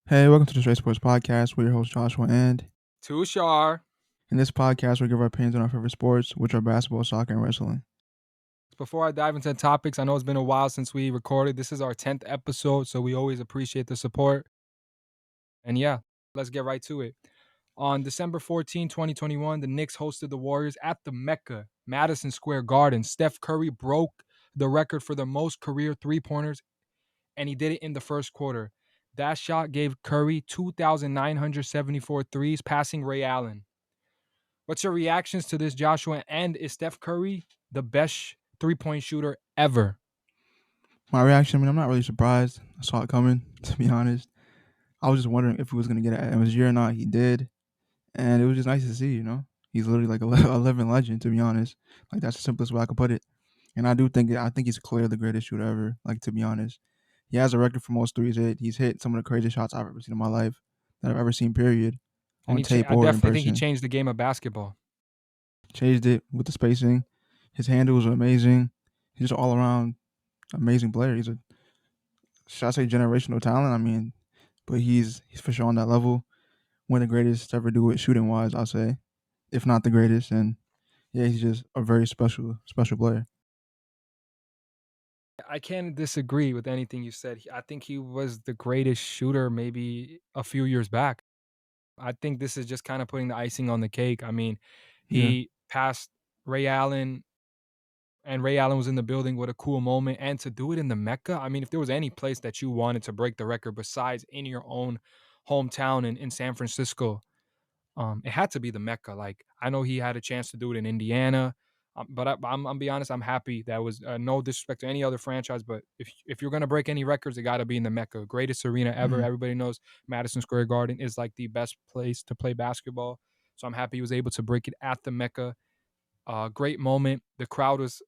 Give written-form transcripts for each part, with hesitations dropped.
Hey, welcome to the Straight Sports Podcast. We're your host Joshua, and Tushar. in this podcast, we give our opinions on our favorite sports, which are basketball, soccer, and wrestling. Before I dive into the topics, I know it's been a while since we recorded. This is our 10th episode, so we always appreciate the support. And yeah, let's get right to it. On December 14, 2021, the Knicks hosted the Warriors at the Mecca, Madison Square Garden. Steph Curry broke the record for the most career three-pointers, and he did it in the first quarter. That shot gave Curry 2,974 threes, passing Ray Allen. What's your reactions to this, Joshua? And is Steph Curry the best three-point shooter ever? My reaction, I'm not really surprised. I saw it coming, to be honest. I was just wondering if he was going to get it this year or not. He did. And it was just nice to see. He's literally like a living legend, to be honest. Like, that's the simplest way I could put it. And I think he's clearly the greatest shooter ever, like, to be honest. He has a record for most threes hit. He's hit some of the craziest shots I've ever seen in my life, that I've ever seen, period, And on tape I or in definitely think he person. changed the game of basketball. Changed it with the spacing. His handles are amazing. He's just all around amazing player. Should I say generational talent? But he's for sure on that level. One of the greatest to ever do it shooting wise, I'll say, if not the greatest. And yeah, he's just a very special player. I can't disagree with anything you said. I think he was the greatest shooter maybe a few years back. I think this is just kind of putting the icing on the cake. I mean, Yeah, he passed Ray Allen, and Ray Allen was in the building. What a cool moment. And to do it in the Mecca, I mean, if there was any place that you wanted to break the record besides in your own hometown in San Francisco, it had to be the Mecca. Like, I know he had a chance to do it in Indiana, but I'm be honest, I'm happy. That was no disrespect to any other franchise, but if you're gonna break any records, it got to be in the Mecca, greatest arena ever. hmm Everybody knows Madison Square Garden is like the best place to play basketball. So I'm happy he was able to break it at the Mecca. Great moment. The crowd was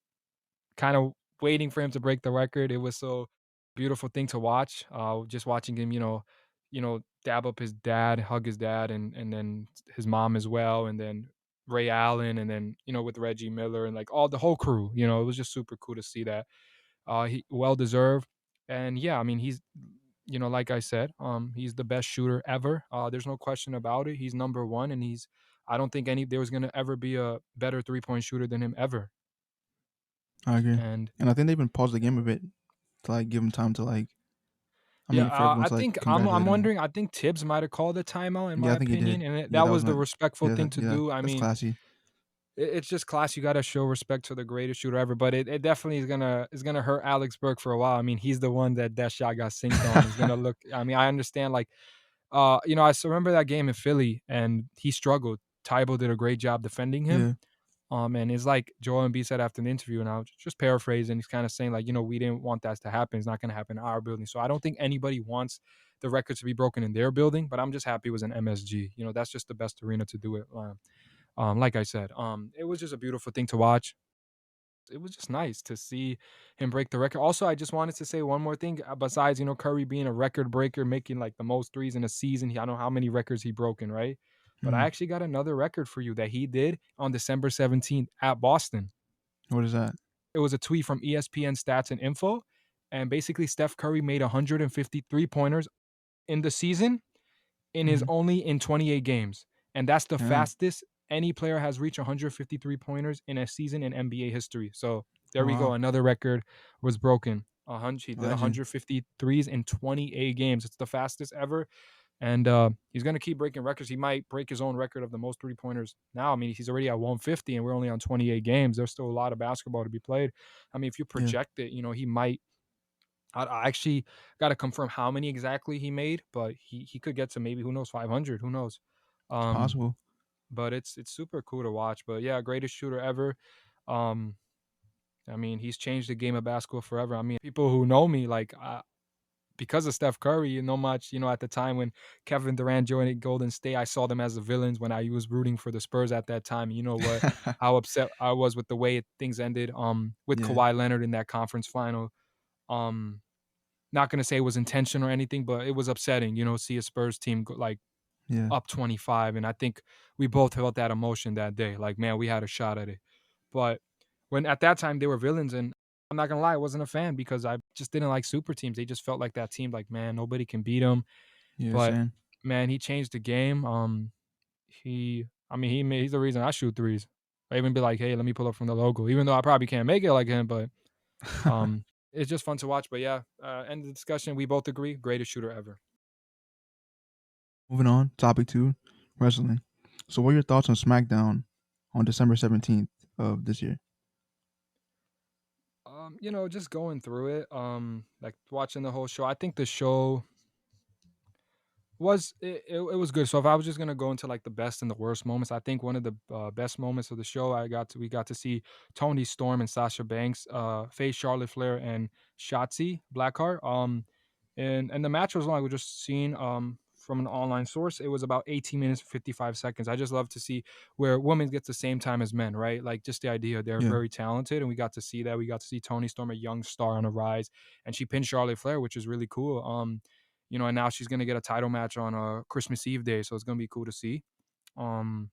kind of waiting for him to break the record. It was so beautiful thing to watch. Just watching him, dab up his dad, hug his dad, and then his mom as well, and then Ray Allen, and then with Reggie Miller and like all the whole crew. It was just super cool to see that. He well deserved, and yeah, I mean he's. Like I said, he's the best shooter ever. There's no question about it. He's number one, and I don't think there was gonna ever be a better 3-point shooter than him ever. I agree. And And I think they even paused the game a bit to like give him time to like. yeah, For everyone I to like think I'm congratulate him. wondering. I think Tibbs might have called a timeout, in Yeah, my I think he opinion, did. and Yeah, that that was was the not. respectful thing to do. I That's mean, classy. it's just class. You got to show respect to the greatest shooter ever, but it definitely is gonna hurt Alex Burke for a while. I mean, he's the one that shot got synced on. It's gonna look. I mean, I understand. Like, I still remember that game in Philly, and he struggled. Tybo did a great job defending him. Yeah, And it's like Joel Embiid said after the interview, and I'll just paraphrase, and he's kind of saying like, we didn't want that to happen. It's not going to happen in our building. So I don't think anybody wants the record to be broken in their building, but I'm just happy it was an MSG. That's just the best arena to do it. Like I said, it was just a beautiful thing to watch. It was just nice to see him break the record. Also, I just wanted to say one more thing. Besides, Curry being a record breaker, making like the most threes in a season. I don't know how many records he broken, right? But I hmm actually got another record for you that he did on December 17th at Boston. What is that? It was a tweet from ESPN Stats and Info, and basically Steph Curry made 153 pointers in the season Hmm only in 28 games, and that's the Damn. fastest any player has reached 153 pointers in a season in NBA history. So there Oh, we go, wow. another record was broken. He did Legend. 153s in 28 games. It's the fastest ever, and he's gonna keep breaking records. He might break his own record of the most 3-pointers now. I mean, he's already at 150, and we're only on 28 games. There's still a lot of basketball to be played. I mean, if you Yeah, project it, he might. I actually got to confirm how many exactly he made, but he could get to maybe, who knows, 500. Who knows? it's Um, possible. but it's super cool to watch. But yeah, greatest shooter ever. Um, I mean, he's changed the game of basketball forever. I mean, people who know me, like, because of Steph Curry, much, at the time when Kevin Durant joined Golden State, I saw them as the villains when I was rooting for the Spurs at that time. You know what? How upset I was with the way things ended. With Yeah, Kawhi Leonard in that conference final. Um, Not gonna say it was intentional or anything, but it was upsetting. See a Spurs team go, like, yeah, up 25, and I think we both felt that emotion that day. Like, man, we had a shot at it. But when at that time they were villains, and I'm not gonna lie, I wasn't a fan because I just didn't like super teams. They just felt like that team, like, man, nobody can beat them. Yeah, But same. man, he changed the game. He's the reason I shoot threes. I even be like, hey, let me pull up from the logo, even though I probably can't make it like him. But um, it's just fun to watch. But yeah, end the discussion. We both agree, greatest shooter ever. Moving on, topic 2, wrestling. So what are your thoughts on SmackDown on December 17th of this year? Just going through it, like watching the whole show. I think the show it was good. So if I was just gonna go into like the best and the worst moments, I think one of the best moments of the show, we got to see Tony Storm and Sasha Banks face Charlotte Flair and Shotzi Blackheart. And the match was long. We just seen from an online source. It was about 18 minutes 55 seconds. I just love to see where women get the same time as men, right? Like just the idea they're Yeah. very talented, and we got to see that. We got to see Tony Storm, a young star on a rise, and she pinned Charlotte Flair, which is really cool. And now she's gonna get a title match on Christmas Eve day, so it's gonna be cool to see. Um,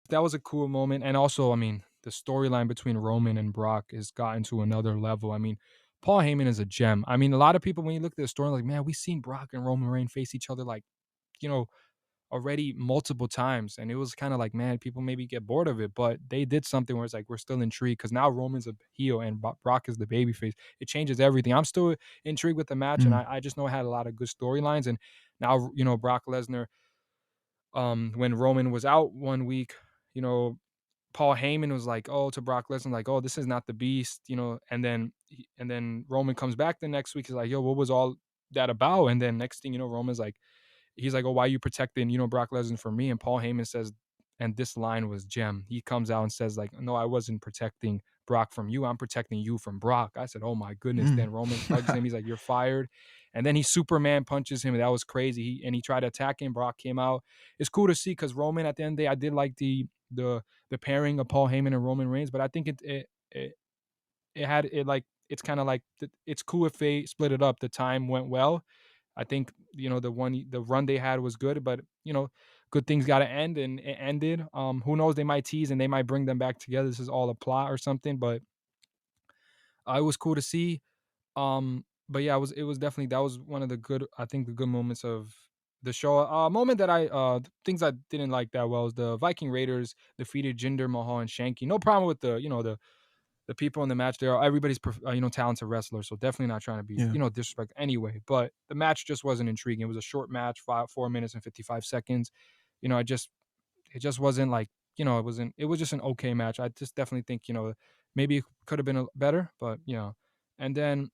that was a cool moment, and also, I mean, the storyline between Roman and Brock has gotten to another level. I mean, Paul Heyman is a gem. I mean, a lot of people when you look at the story, like, man, we've seen Brock and Roman Reigns face each other like, you know, already multiple times, and it was kind of like, man, people maybe get bored of it, but they did something where it's like we're still intrigued because now Roman's a heel and Brock is the babyface. It changes everything. I'm still intrigued with the match, and Mm. I just know it had a lot of good storylines. And now Brock Lesnar, when Roman was out one week, you know, Paul Heyman was like, oh, to Brock Lesnar, like, oh, this is not the beast, and then Roman comes back the next week. He's like, yo, what was all that about? And then next thing you know, Roman's like, he's like, oh, why are you protecting, Brock Lesnar for me? And Paul Heyman says, and this line was gem. He comes out and says, like, no, I wasn't protecting Brock from you. I'm protecting you from Brock. I said, oh my goodness. Mm. Then Roman hugs him. He's like, you're fired. And then he Superman punches him. That was crazy. He tried to attack him. Brock came out. It's cool to see because Roman at the end of the day, I did like the pairing of Paul Heyman and Roman Reigns, but I think it had it like it's kind of like it's cool if they split it up. The time went well. I think the run they had was good, but good things got to end, and it ended. Who knows? They might tease and they might bring them back together. This is all a plot or something, but it was cool to see. But yeah, it was definitely that was one of the good I think the good moments of the show. Moment that things I didn't like that well is the Viking Raiders defeated Jinder Mahal and Shanky. No problem with the people in the match there. Everybody's talented wrestlers, so definitely not trying to be Yeah. disrespect anyway. But the match just wasn't intriguing. It was a short match, 4 minutes and 55 seconds. It just wasn't like it wasn't. It was just an okay match. I just definitely think maybe it could have been better, but and then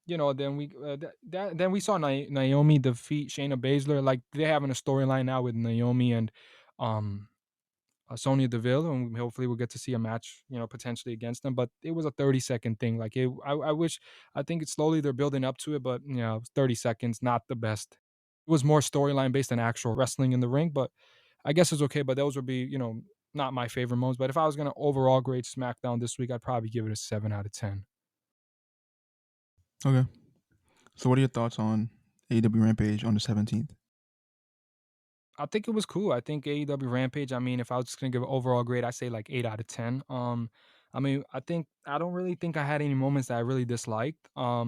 then we saw Naomi defeat Shayna Baszler. Like they're having a storyline now with Naomi and um Sonya Deville, and hopefully we'll get to see a match, potentially against them. But it was a 30-second thing. Like I wish, I think it's slowly they're building up to it, but 30 seconds, not the best. It was more storyline based than actual wrestling in the ring, but I guess it's okay. But those would be, not my favorite moments. But if I was gonna overall grade SmackDown this week, I'd probably give it a 7 out of 10. Okay. So what are your thoughts on AEW Rampage on the 17th? I think it was cool. I think AEW Rampage. I mean, if I was just gonna give an overall grade, I say like 8 out of 10. I mean, I don't really think I had any moments that I really disliked. But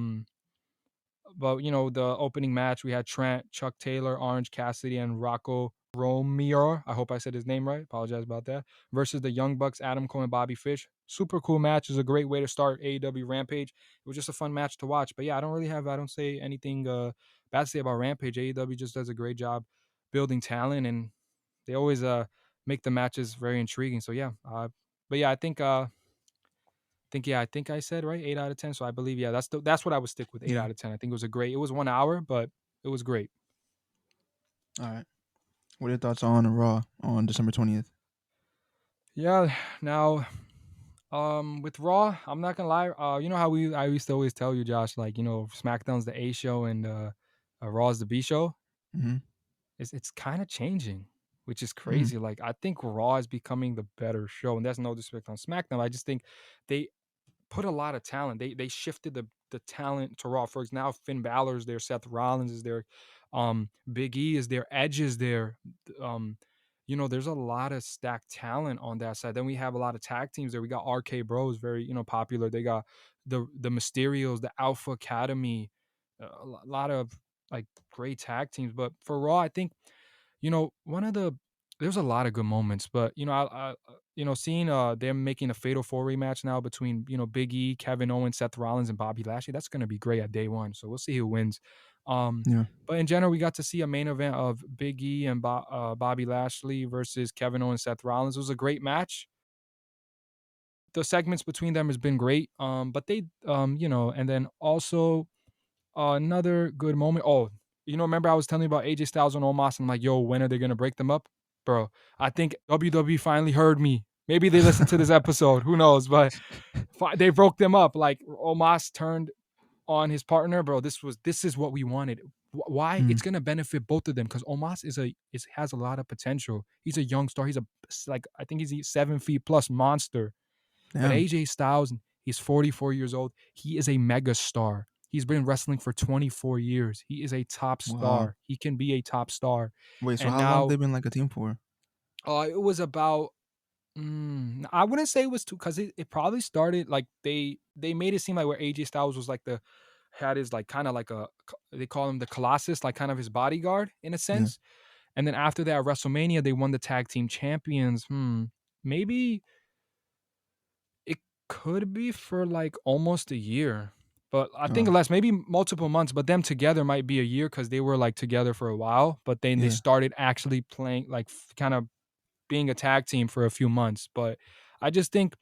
the opening match we had Trent, Chuck Taylor, Orange Cassidy, and Rocco Romero. I hope I said his name right. Apologize about that. Versus the Young Bucks, Adam Cole and Bobby Fish. Super cool match. It was a great way to start AEW Rampage. It was just a fun match to watch. But yeah, I don't say anything bad to say about Rampage. AEW just does a great job building talent, and they always make the matches very intriguing. So yeah, but yeah, I think I said right 8 out of 10. So I believe that's what I would stick with 8 Yeah. out of 10. I think it was 1 hour, but it was great. All right. What are your thoughts on Raw on December 20th? Yeah. Now, with Raw, I'm not gonna lie. You know how I used to always tell you, Josh, like SmackDown's the A show and Raw's the B show. Mm-hmm. It's kind of changing, which is Mm. crazy. Like I think Raw is becoming the better show, and that's no disrespect on SmackDown. I just think they put a lot of talent. They shifted the talent to Raw. For example, now Finn Balor's there, Seth Rollins is there, Big E is there, Edge is there. Um, there's a lot of stacked talent on that side. Then we have a lot of tag teams there. We got RK Bros, very popular. They got the Mysterios, the Alpha Academy, a lot of like great tag teams. But for Raw, I think one of the there's a lot of good moments, but seeing them making a Fatal 4 rematch now between Big E, Kevin Owens, Seth Rollins, and Bobby Lashley, that's gonna be great at day one. So we'll see who wins. Um, Yeah. but in general, we got to see a main event of Big E and Bobby Lashley versus Kevin Owens, Seth Rollins. It was a great match. The segments between them has been great. But they, and then also another good moment. Oh, remember I was telling you about AJ Styles and Omos, and I'm like, yo, when are they gonna break them up? Bro, I think WWE finally heard me. Maybe they listened to this episode. Who knows? But they broke them up. Like Omos turned on his partner, bro. This is what we wanted. Why? Mm, It's gonna benefit both of them because Omos has a lot of potential. He's a young star. He's like I think he's a 7 feet plus monster. But damn. AJ Styles, he's 44 years old. He is a mega star. He's been wrestling for 24 years. He is a top Wow. star. He can be a top star. Wait, so And how long have now they been like a team for? it was about I wouldn't say it was too because it probably started like they made it seem like where AJ Styles was like the had his like kind of like they call him the Colossus, like kind of his bodyguard in a Yeah. sense. And then after that, at WrestleMania, they won the tag team champions. Maybe it could be for like almost a year, but I think Oh, less, maybe multiple months. But them together might be a year because they were like together for a while. But then they yeah. started actually playing, like kind of being a tag team for a few months. But I just think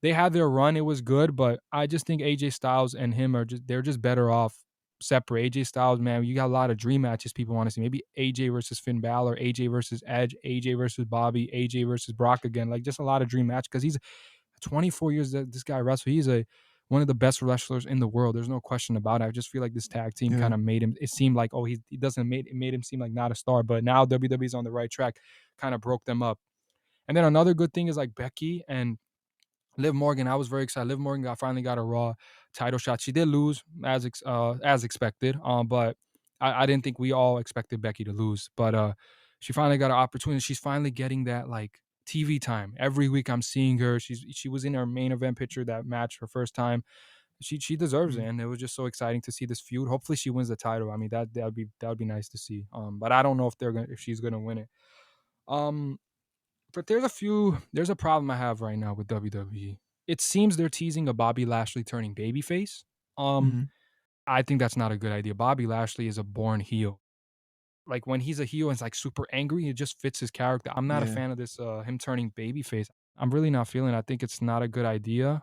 they had their run; it was good. But I just think AJ Styles and him they're just better off separate. AJ Styles, man, you got a lot of dream matches people want to see. Maybe AJ versus Finn Balor, AJ versus Edge, AJ versus Bobby, AJ versus Brock again. Like just a lot of dream match because he's 24 years that this guy wrestled. He's one of the best wrestlers in the world. There's no question about it. I just feel like this tag team Yeah. kind of made him. It seemed like he doesn't made it made him seem like not a star. But now WWE's on the right track, kind of broke them up. And then another good thing is like Becky and Liv Morgan. I was very excited. Liv Morgan finally got a Raw title shot. She did lose as expected. But I didn't think we all expected Becky to lose. But she finally got an opportunity. She's finally getting that like TV time. Every week I'm seeing her. She was in her main event picture that match her first time. She deserves it, Mm, and it was just so exciting to see this feud. Hopefully she wins the title. I mean that would be nice to see. But I don't know if she's gonna win it. Um, but there's a problem I have right now with WWE. It seems they're teasing a Bobby Lashley turning babyface. Um, mhm. I think that's not a good idea. Bobby Lashley is a born heel. Like when he's a heel and is like super angry, it just fits his character. I'm not a Yeah. fan of this him turning babyface. I'm really not feeling it. I think it's not a good idea.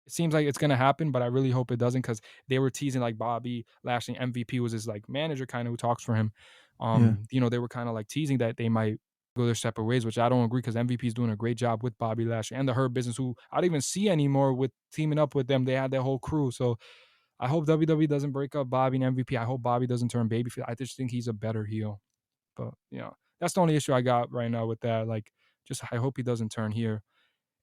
It seems like it's gonna happen, but I really hope it doesn't because they were teasing like Bobby Lashley MVP was his like manager kind of who talks for him. Yeah. They were kind of like teasing that they might go their separate ways, which I don't agree because MVP is doing a great job with Bobby Lashley and the Hurt Business, who I don't even see anymore with teaming up with them. They had their whole crew, so I hope WWE doesn't break up Bobby and MVP. I hope Bobby doesn't turn babyface. I just think he's a better heel. But that's the only issue I got right now with that. Like, just I hope he doesn't turn here.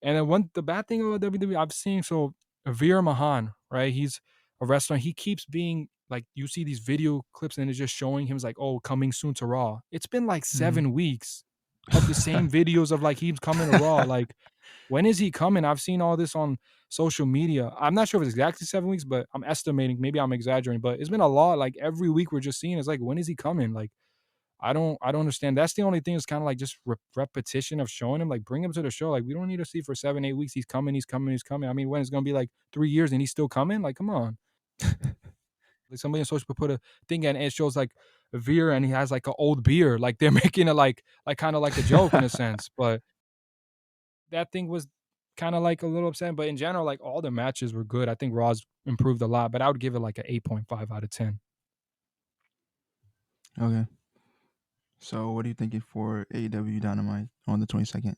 And then the bad thing about WWE I've seen, so Veer Mahan, right? He's a wrestler. He keeps being like, you see these video clips and it's just showing him like, oh, coming soon to Raw. It's been like Mhm. 7 weeks of the same videos of like he's coming to Raw. Like, when is he coming? I've seen all this on social media. I'm not sure if it's exactly 7 weeks, but I'm estimating. Maybe I'm exaggerating, but it's been a lot. Like every week we're just seeing it's like, when is he coming? Like I don't understand. That's the only thing is kind of like just repetition of showing him. Like bring him to the show. Like we don't need to see for 7, 8 weeks. He's coming. He's coming. He's coming. I mean, when it's gonna be like 3 years and he's still coming? Like come on. Like somebody on social put a thing and it shows like Veer and he has like an old beard. Like they're making it like kind of like a joke in a sense. But that thing was kind of like a little upsetting. But in general, like all the matches were good. I think Raw's improved a lot, but I would give it like an 8.5 out of 10. Okay. So what are you thinking for AEW Dynamite on the 22nd?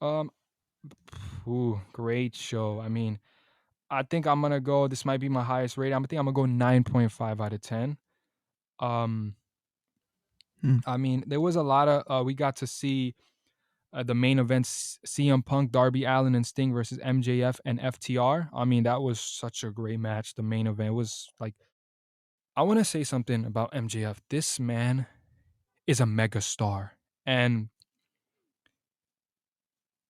Um, great show. I mean, I think I'm gonna go. This might be my highest rating. I'm gonna go 9.5 out of 10. Um, Mm, I mean, there was a lot of we got to see the main events: CM Punk, Darby Allin, and Sting versus MJF and FTR. I mean, that was such a great match. The main event was like, I want to say something about MJF. This man is a mega star, and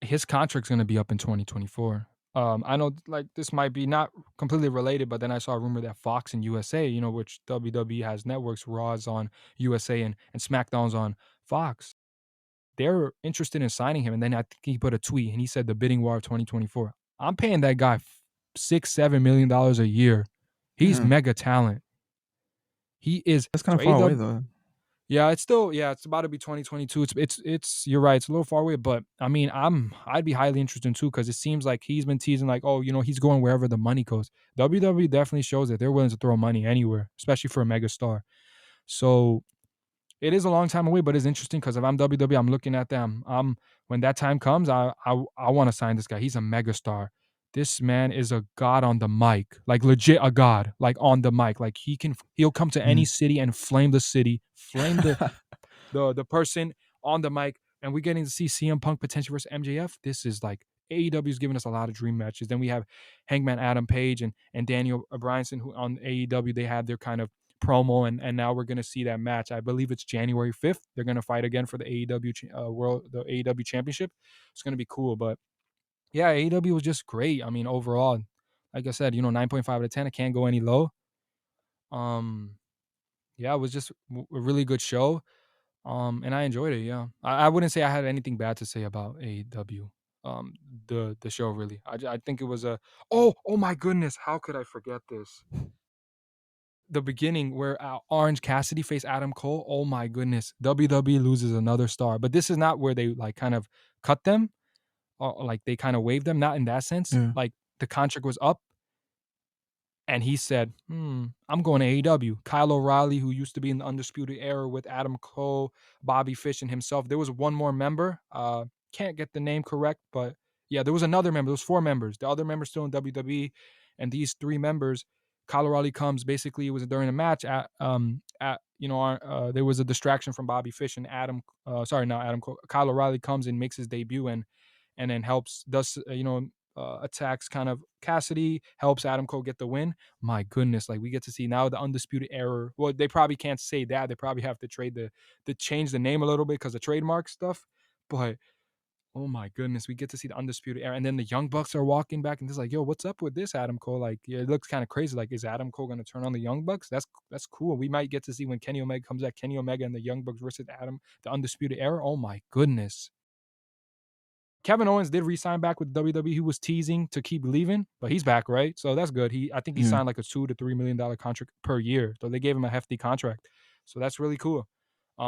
his contract's gonna be up in 2024. I know like this might be not completely related, but then I saw a rumor that Fox and USA, which WWE has networks, Raw's on USA and SmackDown's on Fox. They're interested in signing him, and then I think he put a tweet and he said the bidding war of 2024. I'm paying that guy $6-7 million a year. He's Yeah, mega talent. He is that's kind so of far away AEW. though. Yeah, it's about to be 2022. It's you're right. It's a little far away, but I mean, I'd be highly interested in too because it seems like he's been teasing like, oh, he's going wherever the money goes. WWE definitely shows that they're willing to throw money anywhere, especially for a mega star. So it is a long time away, but it's interesting because if I'm WWE, I'm looking at them. When that time comes, I want to sign this guy. He's a megastar. This man is a god on the mic, like legit a god, like on the mic. Like he'll come to any Mhm. city and flame the city, flame the person on the mic, and we're getting to see CM Punk potentially versus MJF. This is like AEW is giving us a lot of dream matches. Then we have Hangman Adam Page and Daniel Bryanson, who on AEW they had their kind of promo, and now we're gonna see that match. I believe it's January 5th. They're gonna fight again for the the AEW Championship. It's gonna be cool, but yeah, AEW was just great. I mean, overall, like I said, 9.5 out of 10. I can't go any low. Um, yeah, it was just a really good show. And I enjoyed it. Yeah, I wouldn't say I had anything bad to say about AEW. Um, the show really. I think it was a. Oh my goodness! How could I forget this? The beginning where Orange Cassidy faced Adam Cole. Oh my goodness! WWE loses another star, but this is not where they like kind of cut them or like they kind of waived them. Not in that sense. Yeah, Like the contract was up and he said, I'm going to AEW. Kyle O'Reilly, who used to be in the Undisputed Era with Adam Cole, Bobby Fish, and himself. There was one more member. Can't get the name correct, but yeah, there was another member. There was four members. The other member's still in WWE. And these three members, Kyle O'Reilly comes. Basically, it was during a match there was a distraction from Bobby Fish and sorry, not Adam Cole. Kyle O'Reilly comes and makes his debut and then attacks kind of Cassidy, helps Adam Cole get the win. My goodness, like we get to see now the Undisputed Era. Well, they probably can't say that. They probably have to change the name a little bit because of trademark stuff. But oh my goodness, we get to see the Undisputed Era. And then the Young Bucks are walking back and it's like, yo, what's up with this, Adam Cole? Like, yeah, it looks kind of crazy. Like, is Adam Cole gonna turn on the Young Bucks? That's cool. We might get to see when Kenny Omega comes back, Kenny Omega and the Young Bucks versus the Undisputed Era. Oh my goodness. Kevin Owens did re-sign back with WWE. He was teasing to keep leaving, but he's back, right? So that's good. I think he yeah, signed like a $2 to $3 million contract per year. So they gave him a hefty contract. So that's really cool.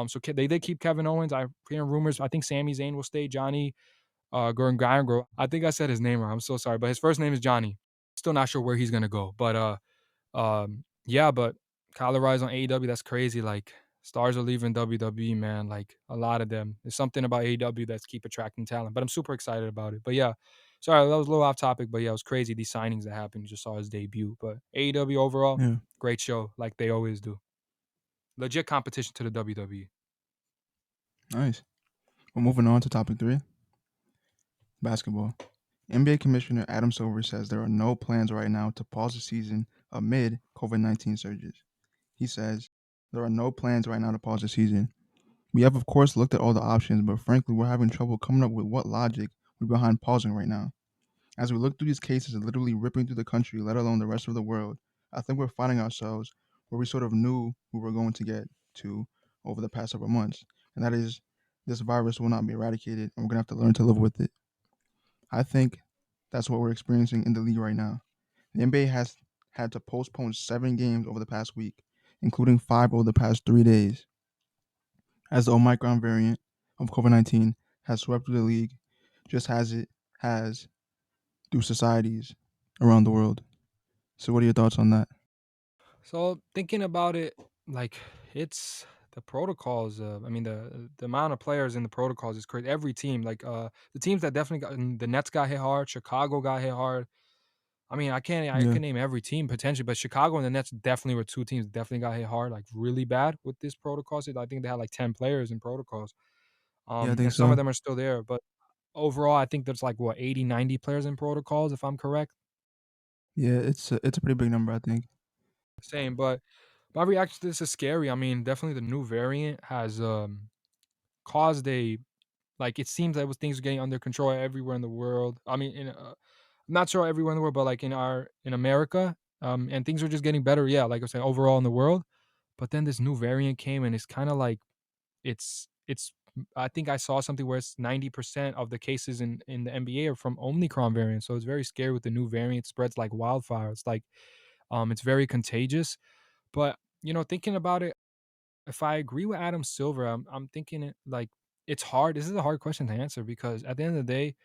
So they did keep Kevin Owens. I'm hearing rumors. I think Sami Zayn will stay. Johnny Gargano. I think I said his name wrong. I'm so sorry, but his first name is Johnny. Still not sure where he's gonna go, but yeah, but Kyle Rise on AEW, that's crazy. Like stars are leaving WWE, man. Like a lot of them. There's something about AEW that's keep attracting talent. But I'm super excited about it. But yeah, sorry, that was a little off topic. But yeah, it was crazy. These signings that happened. You just saw his debut. But AEW overall, yeah. great show, like they always do. Legit competition to the WWE. Nice. Well, moving on to topic three, basketball. NBA Commissioner Adam Silver says there are no plans right now to pause the season amid COVID-19 surges. He says there are no plans right now to pause the season. We have, of course, looked at all the options, but frankly, we're having trouble coming up with what logic would be behind pausing right now. As we look through these cases literally ripping through the country, let alone the rest of the world, I think we're finding ourselves where we sort of knew we were going to get to over the past several months. And that is, this virus will not be eradicated, and we're going to have to learn to live with it. I think that's what we're experiencing in the league right now. The NBA has had to postpone 7 games over the past week, including 5 over the past 3 days, as the Omicron variant of COVID-19 has swept through the league, just as it has through societies around the world. So, what are your thoughts on that? So thinking about it, like it's the protocols. I mean, the amount of players in the protocols is crazy. Every team, like the teams that definitely got the Nets got hit hard. Chicago got hit hard. I mean, I Yeah, can name every team potentially, but Chicago and the Nets definitely were two teams that definitely got hit hard, like really bad with this protocol. So I think they had like 10 players in protocols. yeah, I think And some of so. them are still there, but overall, I think there's like what 80, 90 players in protocols, if I'm correct. Yeah, it's a pretty big number, I think. Same, but my reaction to this is scary. I mean, definitely the new variant has caused a like it seems like things are getting under control everywhere in the world. I mean, not sure everywhere in the world, but like in America, and things are just getting better. Yeah, like I said, overall in the world. But then this new variant came, and it's kind of like it's. I think I saw something where it's 90% of the cases in the NBA are from Omicron variant. So it's very scary with the new variant spreads like wildfire. It's like it's very contagious. But thinking about it, if I agree with Adam Silver, I'm thinking it like it's hard. This is a hard question to answer because at the end of the day,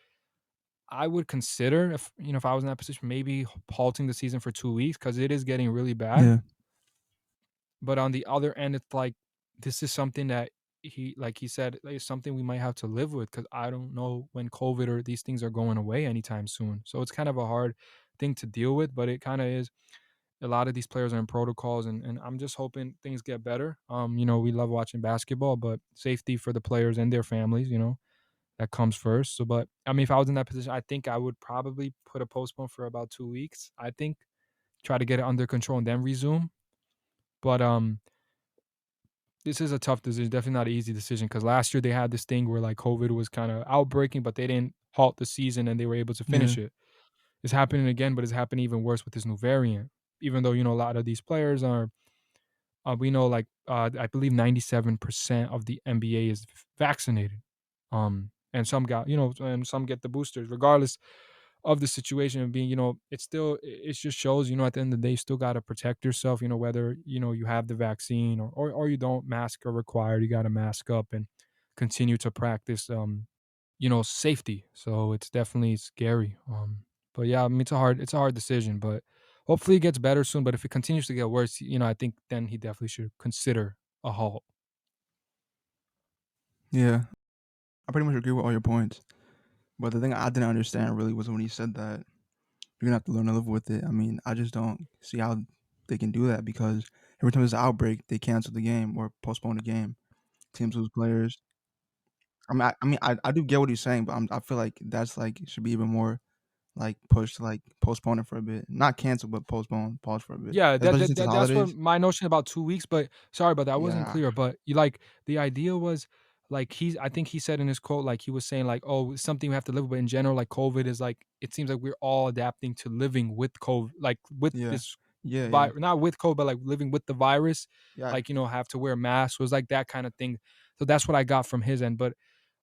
I would consider if I was in that position, maybe halting the season for 2 weeks because it is getting really bad. Yeah, But on the other end, it's like this is something that like he said, it's something we might have to live with because I don't know when COVID or these things are going away anytime soon. So it's kind of a hard thing to deal with, but it kind of is. A lot of these players are in protocols, and I'm just hoping things get better. We love watching basketball, but safety for the players and their families, that comes first. So, but I mean, if I was in that position, I think I would probably put a postpone for about 2 weeks. I think try to get it under control and then resume. But this is a tough decision. Definitely not an easy decision because last year they had this thing where like COVID was kind of outbreaking, but they didn't halt the season and they were able to yeah, finish it. It's happening again, but it's happening even worse with this new variant. Even though a lot of these players are, we know like I believe 97% of the NBA is vaccinated, and some got and some get the boosters. Regardless of the situation of being, it's still it just shows, at the end of the day, you still got to protect yourself, whether, you have the vaccine or you don't, mask are required. You got to mask up and continue to practice, safety. So it's definitely scary. But yeah, I mean, it's a hard decision, but hopefully it gets better soon. But if it continues to get worse, I think then he definitely should consider a halt. yeah. I pretty much agree with all your points. But the thing I didn't understand really was when he said that you're gonna have to learn to live with it. I mean, I just don't see how they can do that because every time there's an outbreak, they cancel the game or postpone the game. Teams lose players. I do get what he's saying, but I feel like that's like should be even more like pushed to like postpone it for a bit, not cancel, but postpone, pause for a bit, Yeah, especially since it's that's what holidays. my notion about 2 weeks, but sorry about that, I wasn't Yeah, clear, but you like the idea was like I think he said in his quote, like he was saying like, "Oh, it's something we have to live with in general." Like COVID is like it seems like we're all adapting to living with COVID, like with yeah, this yeah, not with COVID, but like living with the virus, yeah, like have to wear masks. It was like that kind of thing. So that's what I got from his end, but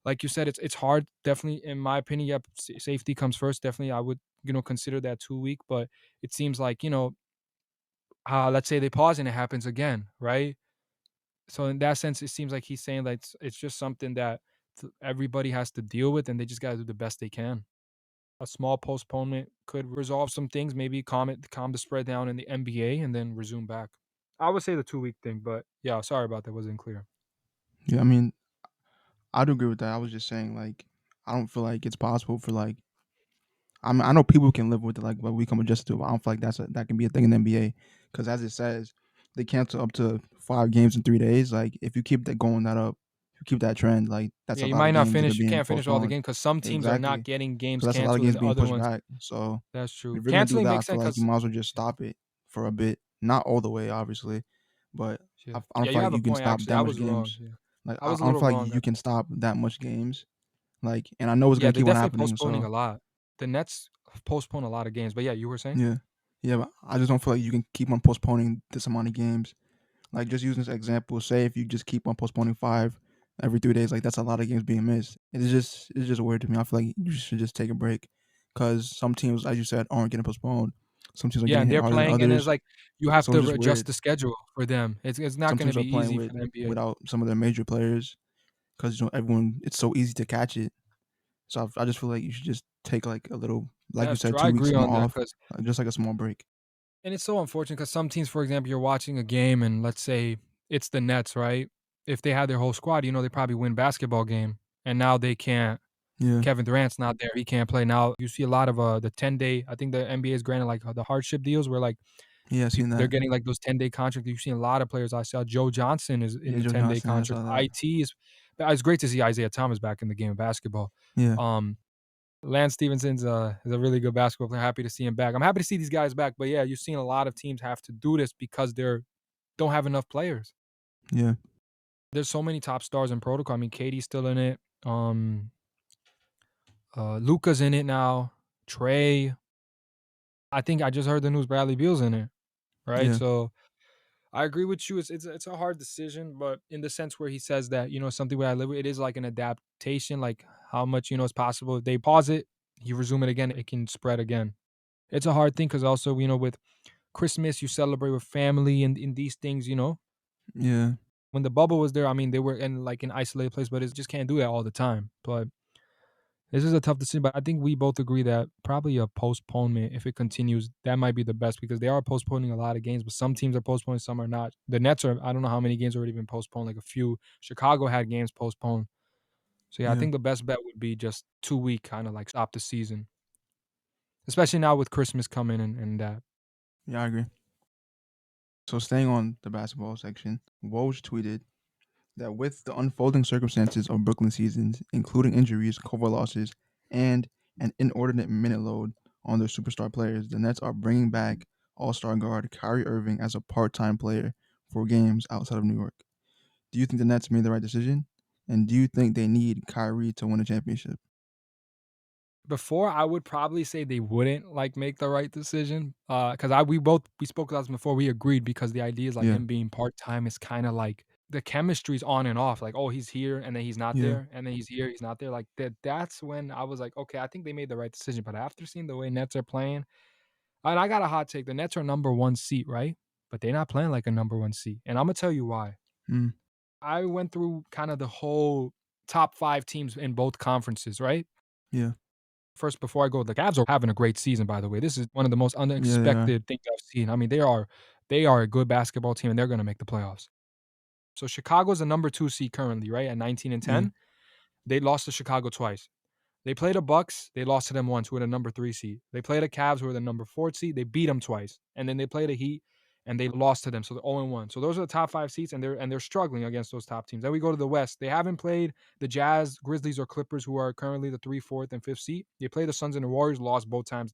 like you said, it's hard. Definitely, in my opinion, yep, safety comes first. Definitely, I would consider that 2 week, but it seems like let's say they pause and it happens again, right? So in that sense, it seems like he's saying that it's just something that everybody has to deal with, and they just got to do the best they can. A small postponement could resolve some things, maybe calm the spread down in the NBA, and then resume back. I would say the 2 week thing, but yeah, sorry about that, wasn't clear. yeah. I mean, I do agree with that. I was just saying like I don't feel like it's possible for like I know people can live with it, like what we come adjusted to. But I don't feel like that can be a thing in the NBA because as it says, they cancel up to 5 games in 3 days. Like if you keep that going that up, if you keep that trend, like that's Yeah, a you lot might of not games that are finish. You being can't finish all the postponed. games because some teams are not Exactly. getting So games that's a lot of canceled, and games the being other pushed ones. back. So That's true. if you're gonna do Canceling that, I makes feel sense like you because might as well just stop it for a bit. Not all the way, obviously, but yeah, I don't yeah, you feel like have a you can point. stop Actually, that I much was wrong. games. Yeah, Like I was a I don't little feel like wrong. you can stop that much games. Like, and I know it's Yeah, gonna they're keep on definitely happening. postponing So a lot. The Nets postpone a lot of games, but yeah, you were saying? yeah, yeah. But I just don't feel like you can keep on postponing this amount of games. Like just using this example, say if you just keep on postponing 5 every 3 days, like that's a lot of games being missed. It's just weird to me. I feel like you should just take a break because some teams, as you said, aren't getting postponed. Some teams are Yeah, getting and hit they're harder than playing, and it's others. like you have So to it's just adjust weird. the schedule for them. It's not Some gonna teams be are playing easy with for the NBA. without some of their major players because everyone. It's so easy to catch it. So I just feel like you should just take like a little, like you That's said, true. I 2 weeks agree more on that off, because just like a small break. and it's so unfortunate because some teams, for example, you're watching a game and let's say it's the Nets, right? If they had their whole squad, they probably win basketball game, and now they can't. Yeah, Kevin Durant's not there; he can't play now. You see a lot of the 10-day. I think the NBA is granted like the hardship deals where like yeah, I seen they're that. getting like those 10-day contracts. You've seen a lot of players. I saw Joe Johnson is in Yeah, the Joe 10-day Johnson, I contract. saw that. IT is. It's great to see Isaiah Thomas back in the game of basketball. Yeah, Um, Lance Stevenson's is a really good basketball player. Happy to see him back. I'm happy to see these guys back. But yeah, you've seen a lot of teams have to do this because they're don't have enough players. yeah, There's so many top stars in protocol. I mean, Katie's still in it. Luca's in it now. Trey. I think I just heard the news Bradley Beal's in it, right? Yeah, So I agree with you. It's a hard decision, but in the sense where he says that something where I live with, it is like an adaptation, like how much is possible. If they pause it, you resume it again, it can spread again. It's a hard thing because also with Christmas you celebrate with family and in these things. yeah, When the bubble was there, I mean they were in like an isolated place, but it just can't do that all the time. But this is a tough decision, but I think we both agree that probably a postponement, if it continues, that might be the best because they are postponing a lot of games, but some teams are postponing, some are not. The Nets are, I don't know how many games already been postponed, like a few. Chicago had games postponed. So yeah, I yeah, think the best bet would be just 2 week kind of like stop the season, especially now with Christmas coming and that. yeah. I agree. So staying on the basketball section, Woj tweeted that with the unfolding circumstances of Brooklyn seasons, including injuries, COVID losses, and an inordinate minute load on their superstar players, the Nets are bringing back All-Star guard Kyrie Irving as a part-time player for games outside of New York. Do you think the Nets made the right decision? And do you think they need Kyrie to win a championship? Before, I would probably say they wouldn't like make the right decision. Because we spoke about this before. We agreed because the idea is like Yeah, him being part time is kind of like the chemistry's on and off. Like, oh, he's here and then he's not yeah, there, and then he's here, he's not there. Like that. That's when I was like, okay, I think they made the right decision. But after seeing the way Nets are playing, and I got a hot take. The Nets are number one seat, right? But they're not playing like a number one seat, and I'm gonna tell you why. mm, I went through kind of the whole top five teams in both conferences, right? yeah, First, before I go, the Cavs are having a great season, by the way. This is one of the most yeah. They are. unexpected things I've seen. I mean, they are a good basketball team, and they're gonna make the playoffs. So Chicago's the number 2 seed currently, right, at 19 and Yeah, 10. They lost to Chicago twice. They played the Bucks, they lost to them once, who were the number 3 seed. They played the Cavs, who were the number 4 seed. They beat them twice. And then they played the Heat, and they lost to them. So they're 0-1. So those are the top 5 seeds, and they're struggling against those top teams. Then we go to the West. They haven't played the Jazz, Grizzlies, or Clippers, who are currently the 3, 4th, and 5th seed. They played the Suns and the Warriors, lost both times.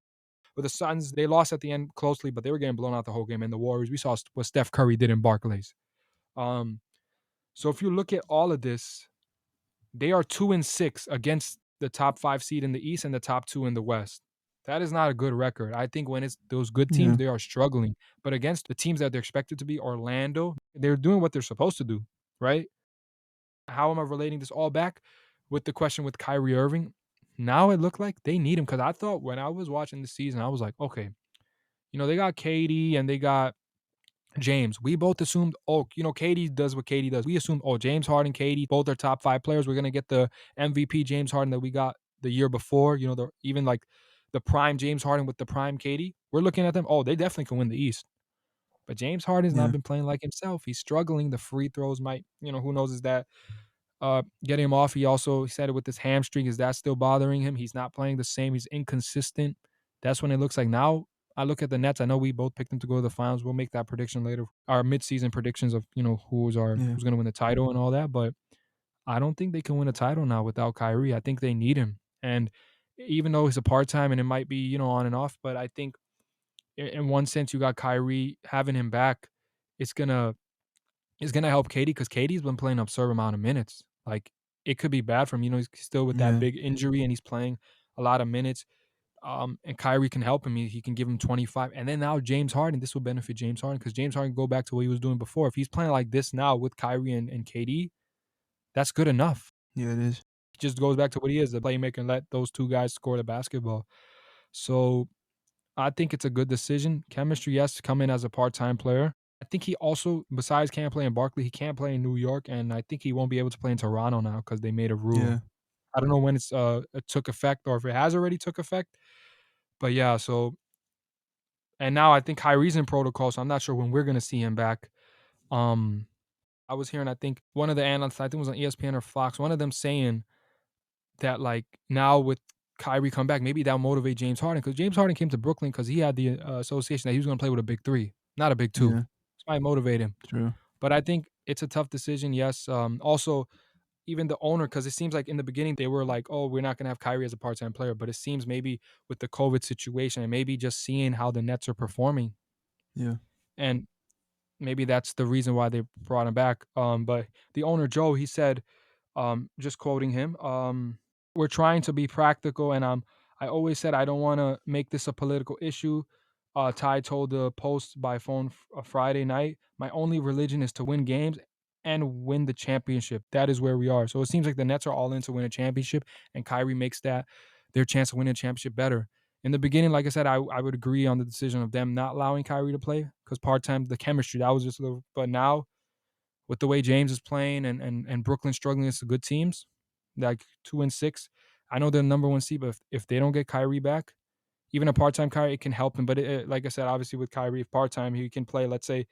With the Suns, they lost at the end closely, but they were getting blown out the whole game. And the Warriors, we saw what Steph Curry did in Barclays. Um, so if you look at all of this, they are 2-6 against the top 5 seed in the East and the top 2 in the West. That is not a good record. I think when it's those good teams, yeah, they are struggling. But against the teams that they're expected to be, Orlando, they're doing what they're supposed to do, right? How am I relating this all back with the question with Kyrie Irving? Now it looked like they need him because I thought when I was watching the season, I was like, okay, they got KD and they got James. We both assumed, oh, KD does what KD does. We assumed, oh, James Harden, KD, both are top 5 players. We're gonna get the MVP James Harden that we got the year before. Even like the prime James Harden with the prime KD. We're looking at them. Oh, they definitely can win the East. But James Harden's not yeah, been playing like himself. He's struggling. The free throws might, who knows is that getting him off. He said it with his hamstring. Is that still bothering him? He's not playing the same. He's inconsistent. That's when it looks like now. I look at the Nets. I know we both picked them to go to the finals. We'll make that prediction later. Our midseason predictions of yeah, who's going to win the title and all that. But I don't think they can win a title now without Kyrie. I think they need him. And even though he's a part time and it might be on and off, but I think in one sense you got Kyrie having him back. It's gonna help Katie because Katie's been playing an absurd amount of minutes. Like it could be bad for him. He's still with that yeah, big injury and he's playing a lot of minutes. And Kyrie can help him. He can give him 25. And then now James Harden, this will benefit James Harden because James Harden can go back to what he was doing before. If he's playing like this now with Kyrie and KD, that's good enough. yeah. It is. He just goes back to what he is, the playmaker, and let those two guys score the basketball. So I think it's a good decision. Chemistry, yes, come in as a part-time player. I think he also, besides can't play in Barkley, he can't play in New York, and I think he won't be able to play in Toronto now because they made a Yeah, rule. I don't know when it took effect or if it has already took effect, but yeah. So and now I think Kyrie's in protocol, so I'm not sure when we're gonna see him back. Um, I was hearing, I think one of the analysts, I think it was on ESPN or Fox, one of them saying that like now with Kyrie come back, maybe that'll motivate James Harden because James Harden came to Brooklyn because he had the association that he was going to play with a big three, not a big two. yeah. This might motivate him. True. But I think it's a tough decision. Yes. Also, even the owner, because it seems like in the beginning they were like, "Oh, we're not going to have Kyrie as a part-time player," but it seems maybe with the COVID situation and maybe just seeing how the Nets are performing, Yeah, and maybe that's the reason why they brought him back. But the owner Joe, he said, just quoting him, we're trying to be practical, and I always said I don't want to make this a political issue. Ty told the Post by phone Friday night, "My only religion is to win games and win the championship. That is where we are." So it seems like the Nets are all in to win a championship, and Kyrie makes that their chance of winning a championship better. In the beginning, like I said, I would agree on the decision of them not allowing Kyrie to play because part-time, the chemistry, that was just a little, but now with the way James is playing and Brooklyn struggling against the good teams, like 2-6, I know they're number one seed, but if they don't get Kyrie back, even a part-time Kyrie, it can help him. But like I said, obviously with Kyrie, if part-time, he can play. Let's say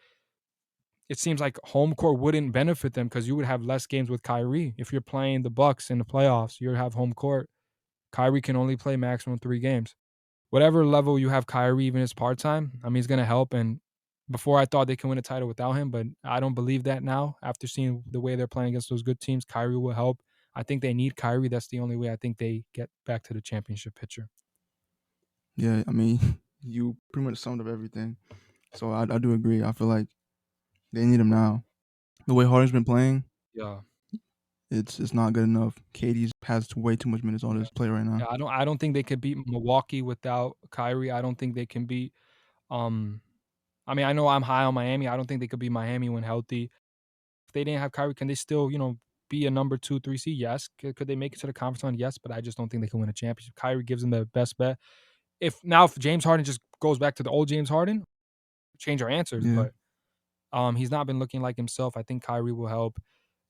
it seems like home court wouldn't benefit them because you would have less games with Kyrie. If you're playing the Bucks in the playoffs, you have home court. Kyrie can only play maximum 3 games. Whatever level you have Kyrie, even as part-time, I mean, he's gonna help. And before I thought they can win a title without him, but I don't believe that now. After seeing the way they're playing against those good teams, Kyrie will help. I think they need Kyrie. That's the only way I think they get back to the championship picture. Yeah, I mean, you pretty much summed up everything. So I do agree. I feel like they need him now. The way Harden's been playing, Yeah. it's not good enough. KD's has way too much minutes on Yeah. his play right now. Yeah, I don't think they could beat Milwaukee without Kyrie. I don't think they can beat um I mean, I know I'm high on Miami. I don't think they could beat Miami when healthy. If they didn't have Kyrie, can they still, be a number 2, 3 seed? Yes. Could they make it to the conference run? Yes, but I just don't think they can win a championship. Kyrie gives them the best bet. If James Harden just goes back to the old James Harden, change our answers, Yeah, but he's not been looking like himself. I think Kyrie will help.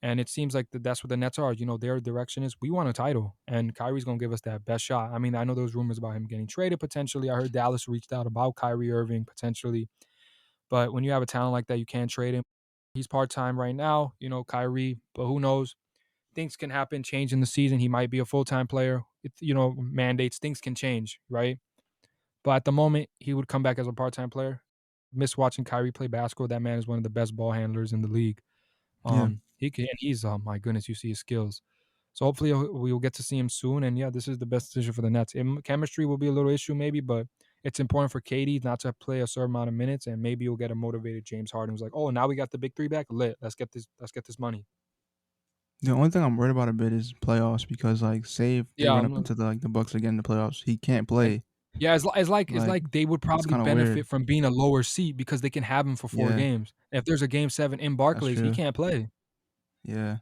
And it seems like that's what the Nets are. Their direction is we want a title, and Kyrie's gonna give us that best shot. I mean, I know there was rumors about him getting traded potentially. I heard Dallas reached out about Kyrie Irving potentially, but when you have a talent like that, you can't trade him. He's part time right now, Kyrie, but who knows? Things can happen, change in the season. He might be a full time player. Mandates, things can change, right? But at the moment, he would come back as a part time player. Miss watching Kyrie play basketball. That man is one of the best ball handlers in the league. yeah, He can, and he's oh my goodness, you see his skills. So hopefully we will get to see him soon. And yeah, this is the best decision for the Nets. Chemistry will be a little issue maybe, but it's important for KD not to play a certain amount of minutes, and maybe you'll get a motivated James Harden who's like, oh, now we got the big three back. Lit. Let's get this money. the only thing I'm worried about a bit is playoffs because like, say if they Yeah, run up into the Bucks again in the playoffs, he can't and play. yeah, Like it's like they would it's probably kind of weird. benefit from being a lower seed because they can have him for 4 Yeah, games. If there's a game 7 in that's Barclays, he true. can't play. Yeah,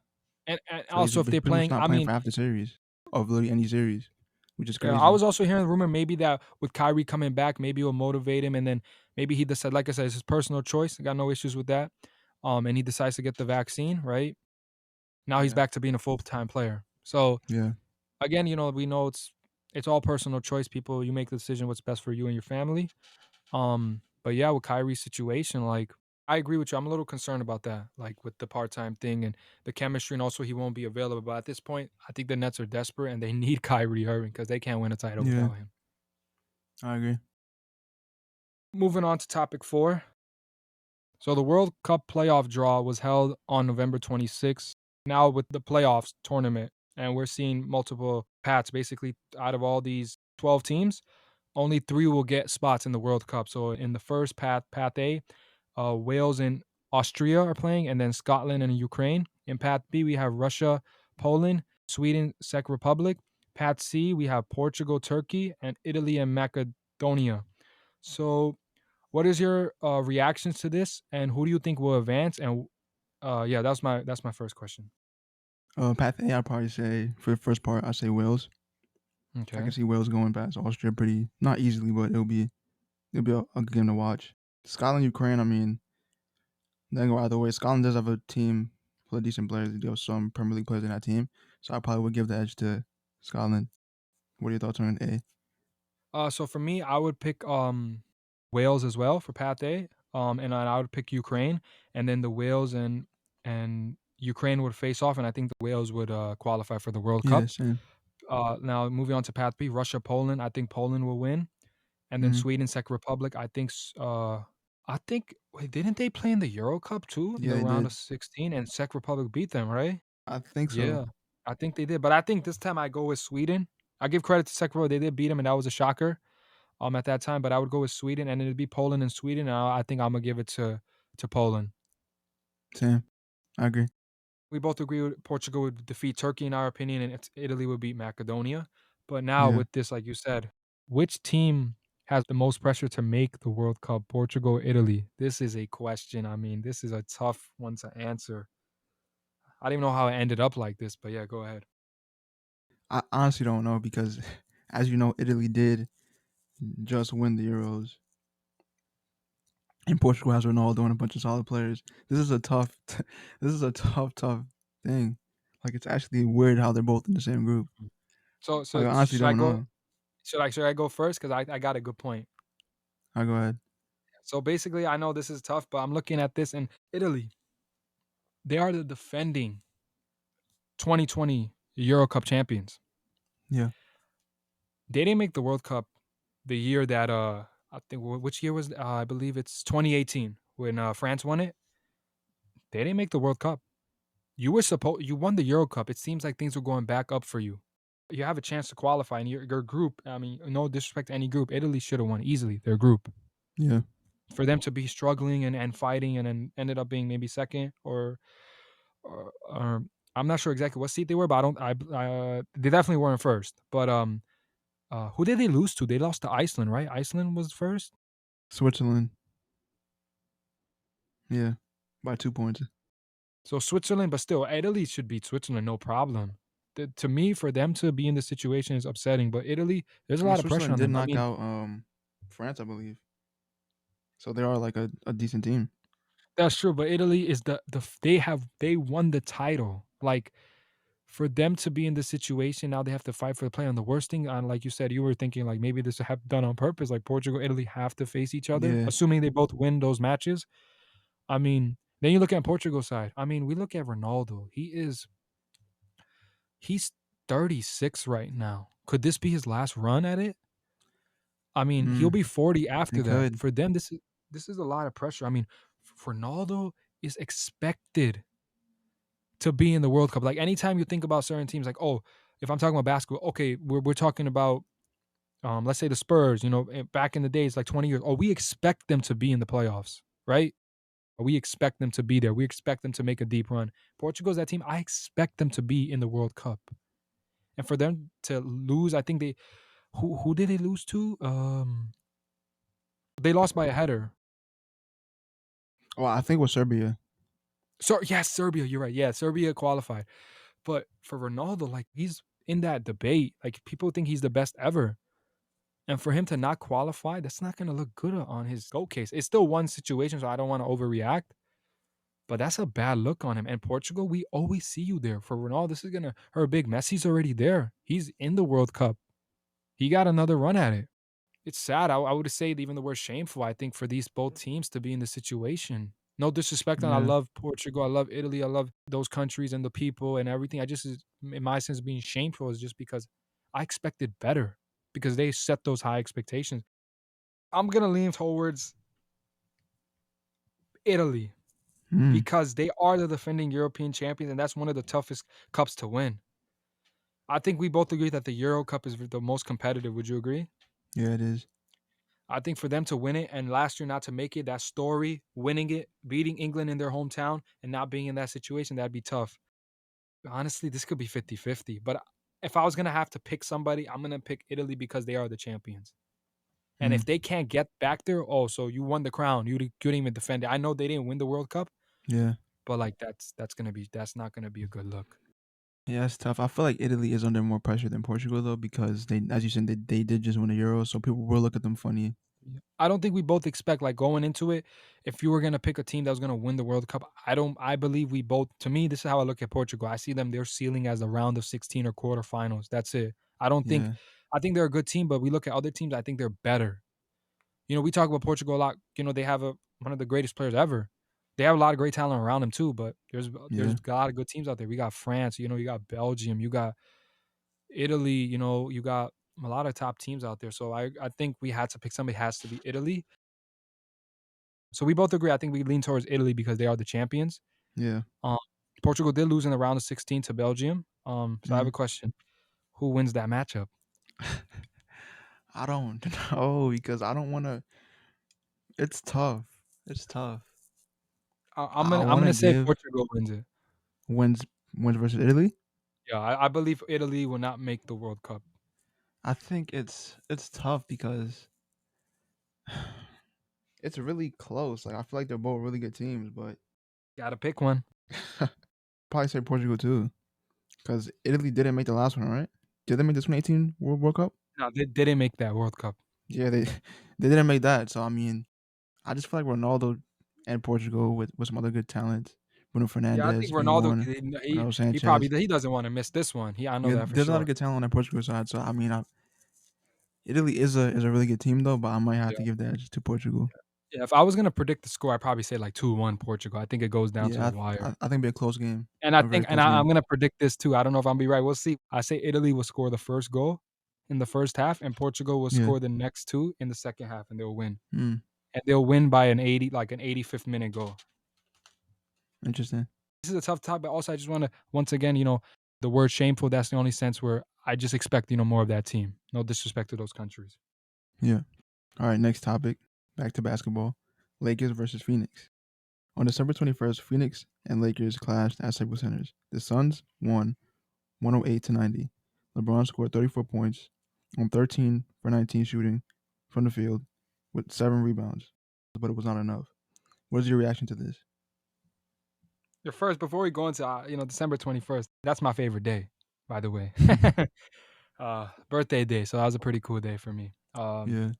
And so he's also if they're pretty much playing, not I playing mean, for half the series of literally any series, which is yeah, I crazy. was also hearing the rumor maybe that with Kyrie coming back, maybe it will motivate him, and then maybe he decide, like I said, it's his personal choice. I got no issues with that. And he decides to get the vaccine, right? Now he's Yeah, back to being a full-time player. So yeah, again, we know it's all personal choice. People, you make the decision what's best for you and your family. But yeah, with Kyrie's situation, like I agree with you. I'm a little concerned about that, like with the part-time thing and the chemistry, and also he won't be available. But at this point, I think the Nets are desperate and they need Kyrie Irving because they can't win a title yeah. without him. I agree. Moving on to topic 4. So the World Cup playoff draw was held on November 26th. Now with the playoffs tournament, and we're seeing multiple paths. Basically, out of all these 12 teams, only 3 will get spots in the World Cup. So in the first path, Path A, Wales and Austria are playing, and then Scotland and Ukraine. In Path B, we have Russia, Poland, Sweden, Czech Republic. Path C, we have Portugal, Turkey, and Italy and Macedonia. So what is your reactions to this, and who do you think will advance? And yeah, that's my first question. Path A, I'd probably say for the first part, I say Wales. I can Okay. see Wales going past Austria pretty not easily, but it'll be a good game to watch. Scotland, Ukraine. I mean, they can go either way. Scotland does have a team full of decent players. They do have some Premier League players in that team, so I probably would give the edge to Scotland. What are your thoughts on A? So for me, I would pick Wales as well for Path A. And I would pick Ukraine, and then the Wales and Ukraine would face off, and I think the Wales would qualify for the World Yeah, Cup. same. Now moving on to Path B, Russia, Poland. I think Poland will win, and then Hmm. Sweden, Czech Republic. I think wait, didn't they play in the Euro Cup too in Yeah, the they round did. of 16, and Czech Republic beat them, right? I think so. Yeah, I think they did, but I think this time I go with Sweden. I give credit to Czech Republic; they did beat them, and that was a shocker. At that time, but I would go with Sweden, and it'd be Poland and Sweden. And I think I'm gonna give it to Poland. Same. I agree. We both agree with Portugal would defeat Turkey in our opinion, and Italy would beat Macedonia. But now Yeah. with this, like you said, which team has the most pressure to make the World Cup, Portugal or Italy? This is a question. I mean, this is a tough one to answer. I don't even know how it ended up like this, but yeah, go ahead. I honestly don't know because, as you know, Italy did just win the Euros, and Portugal has Ronaldo and a bunch of solid players. This is a tough, this is a tough thing. Like it's actually weird how they're both in the same group. So Like so I honestly should I don't go know. should I go first? Because I got a good point. I go ahead. So basically, I know this is tough, but I'm looking at this in Italy. They are the defending 2020 Euro Cup champions. Yeah, They didn't make the World Cup the year that I think which year was I believe it's 2018 when France won it. They didn't make the World Cup. You won the Euro Cup. It seems like things were going back up for you. You have a chance to qualify in your group. I mean, no disrespect to any group. Italy should have won easily their group. yeah. For them to be struggling and fighting and then ended up being maybe second or I'm not sure exactly what seat they were, but they definitely weren't first. But who did they lose to? They lost to Iceland, right? Iceland was first. Switzerland. Yeah, by 2 points. So Switzerland, but still, Italy should beat Switzerland, no problem. To me, for them to be in this situation is upsetting. But Italy, there's a I mean, lot of pressure Switzerland on did them. I knock mean, out France, I believe. So they are like a decent team. that's true. But Italy is they won the title. Like for them to be in this situation now, they have to fight for the play. And the worst thing, on like you said, you were thinking like maybe this have done on purpose. Like Portugal, Italy have to face each other, Yeah. assuming they both win those matches. I mean, then you look at Portugal's side. I mean, we look at Ronaldo. He's 36 right now. Could this be his last run at it? I mean, he'll Mm, be 40 after it that. could. For them, this is a lot of pressure. I mean, Ronaldo is expected to be in the World Cup. Like anytime you think about certain teams, like oh, if I'm talking about basketball, okay, we're talking about let's say the Spurs. You know, back in the days, like 20 years. Oh, we expect them to be in the playoffs, right? We expect them to be there. We expect them to make a deep run. Portugal's that team. I expect them to be in the World Cup. And for them to lose, I think they who did they lose to? They lost by a header. Well, I think with Serbia. So yes, Serbia. You're right. Yeah, Serbia qualified. But for Ronaldo, like he's in that debate. Like people think he's the best ever. And for him to not qualify, that's not going to look good on his GOAT case. It's still one situation, so I don't want to overreact. But that's a bad look on him. And Portugal, we always see you there. For Ronaldo, this is going to hurt big. Messi's already there. He's in the World Cup. He got another run at it. It's sad. I would say even the word shameful, I think, for these both teams to be in this situation. No disrespect, and I Yeah. love Portugal, I love Italy, I love those countries and the people and everything. I just, in my sense, being shameful is just because I expected better because they set those high expectations. I'm gonna lean towards Italy Mm, because they are the defending European champions, and that's one of the toughest cups to win. I think we both agree that the Euro Cup is the most competitive. Would you agree? yeah, it is. I think for them to win it and last year not to make it, that story, winning it, beating England in their hometown and not being in that situation, that'd be tough. Honestly, this could be 50-50. But if I was going to have to pick somebody, I'm going to pick Italy because they are the champions. And Mm, if they can't get back there, oh, so you won the crown. You couldn't even defend it. I know they didn't win the World Cup, yeah. but like that's not gonna be a good look. Yeah, it's tough. I feel like Italy is under more pressure than Portugal though, because they, as you said, they did just win the Euro, so people will look at them funny. Yeah. I don't think we both expect like going into it. If you were gonna pick a team that was gonna win the World Cup, I don't. I believe we both. To me, this is how I look at Portugal. I see them their ceiling as the round of 16 or quarterfinals. That's it. I don't think. Yeah, I think they're a good team, but we look at other teams. I think they're better. You know, we talk about Portugal a lot. You know, they have one of the greatest players ever. They have a lot of great talent around them too. But there's yeah, a lot of good teams out there. We got France. You know, you got Belgium. You got Italy. You know, you got a lot of top teams out there. So I think we had to pick somebody. It has to be Italy. So we both agree. I think we lean towards Italy because they are the champions. yeah. Um, Portugal did lose in the round of 16 to Belgium. So I have a Mm. question: who wins that matchup? I don't know because I don't want to. It's tough. It's tough. I I'm want to gonna say give Portugal wins it. wins wins versus Italy. Yeah, I believe Italy will not make the World Cup. I think it's tough because It's really close. Like I feel like they're both really good teams, but Gotta pick one. probably say Portugal too, because Italy didn't make the last one, right? Did they make the 2018 World Cup? No, they didn't make that World Cup. Yeah, they they didn't make that. So I mean, I just feel like Ronaldo and Portugal with some other good talent. Bruno Yeah, I Fernandes think being Ronaldo, one, he Ronaldo he probably Sanchez. he doesn't want to miss this one. I know Yeah, that for there's a lot of sure. good talent on that Portugal side. So I mean, Italy is a really good team though, but I might have Yeah. to give the edge to Portugal. Yeah, if I was gonna predict the score, I'd probably say like 2-1 Portugal. I think it goes down to the Yeah, wire. I think it'll be a close game, And I a very think, and close I'm game. gonna predict this too. I don't know if I'm gonna be right. We'll see. I say Italy will score the first goal in the first half, and Portugal will Yeah, score the next two in the second half, and they'll win. mm, And they'll win by an 85th minute goal. interesting. This is a tough topic, but also I just want to once again, the word shameful. That's the only sense where I just expect more of that team. No disrespect to those countries. Yeah. All right, next topic. Back to basketball. Lakers versus Phoenix. On December 21st, Phoenix and Lakers clashed at Staples Centers. The Suns won 108 to 90. LeBron scored 34 points on 13 for 19 shooting from the field with 7 rebounds, but it was not enough. What is your reaction to this? Your first, before we go into December 21st, that's my favorite day, by the way. Birthday day, so that was a pretty cool day for me. Yeah,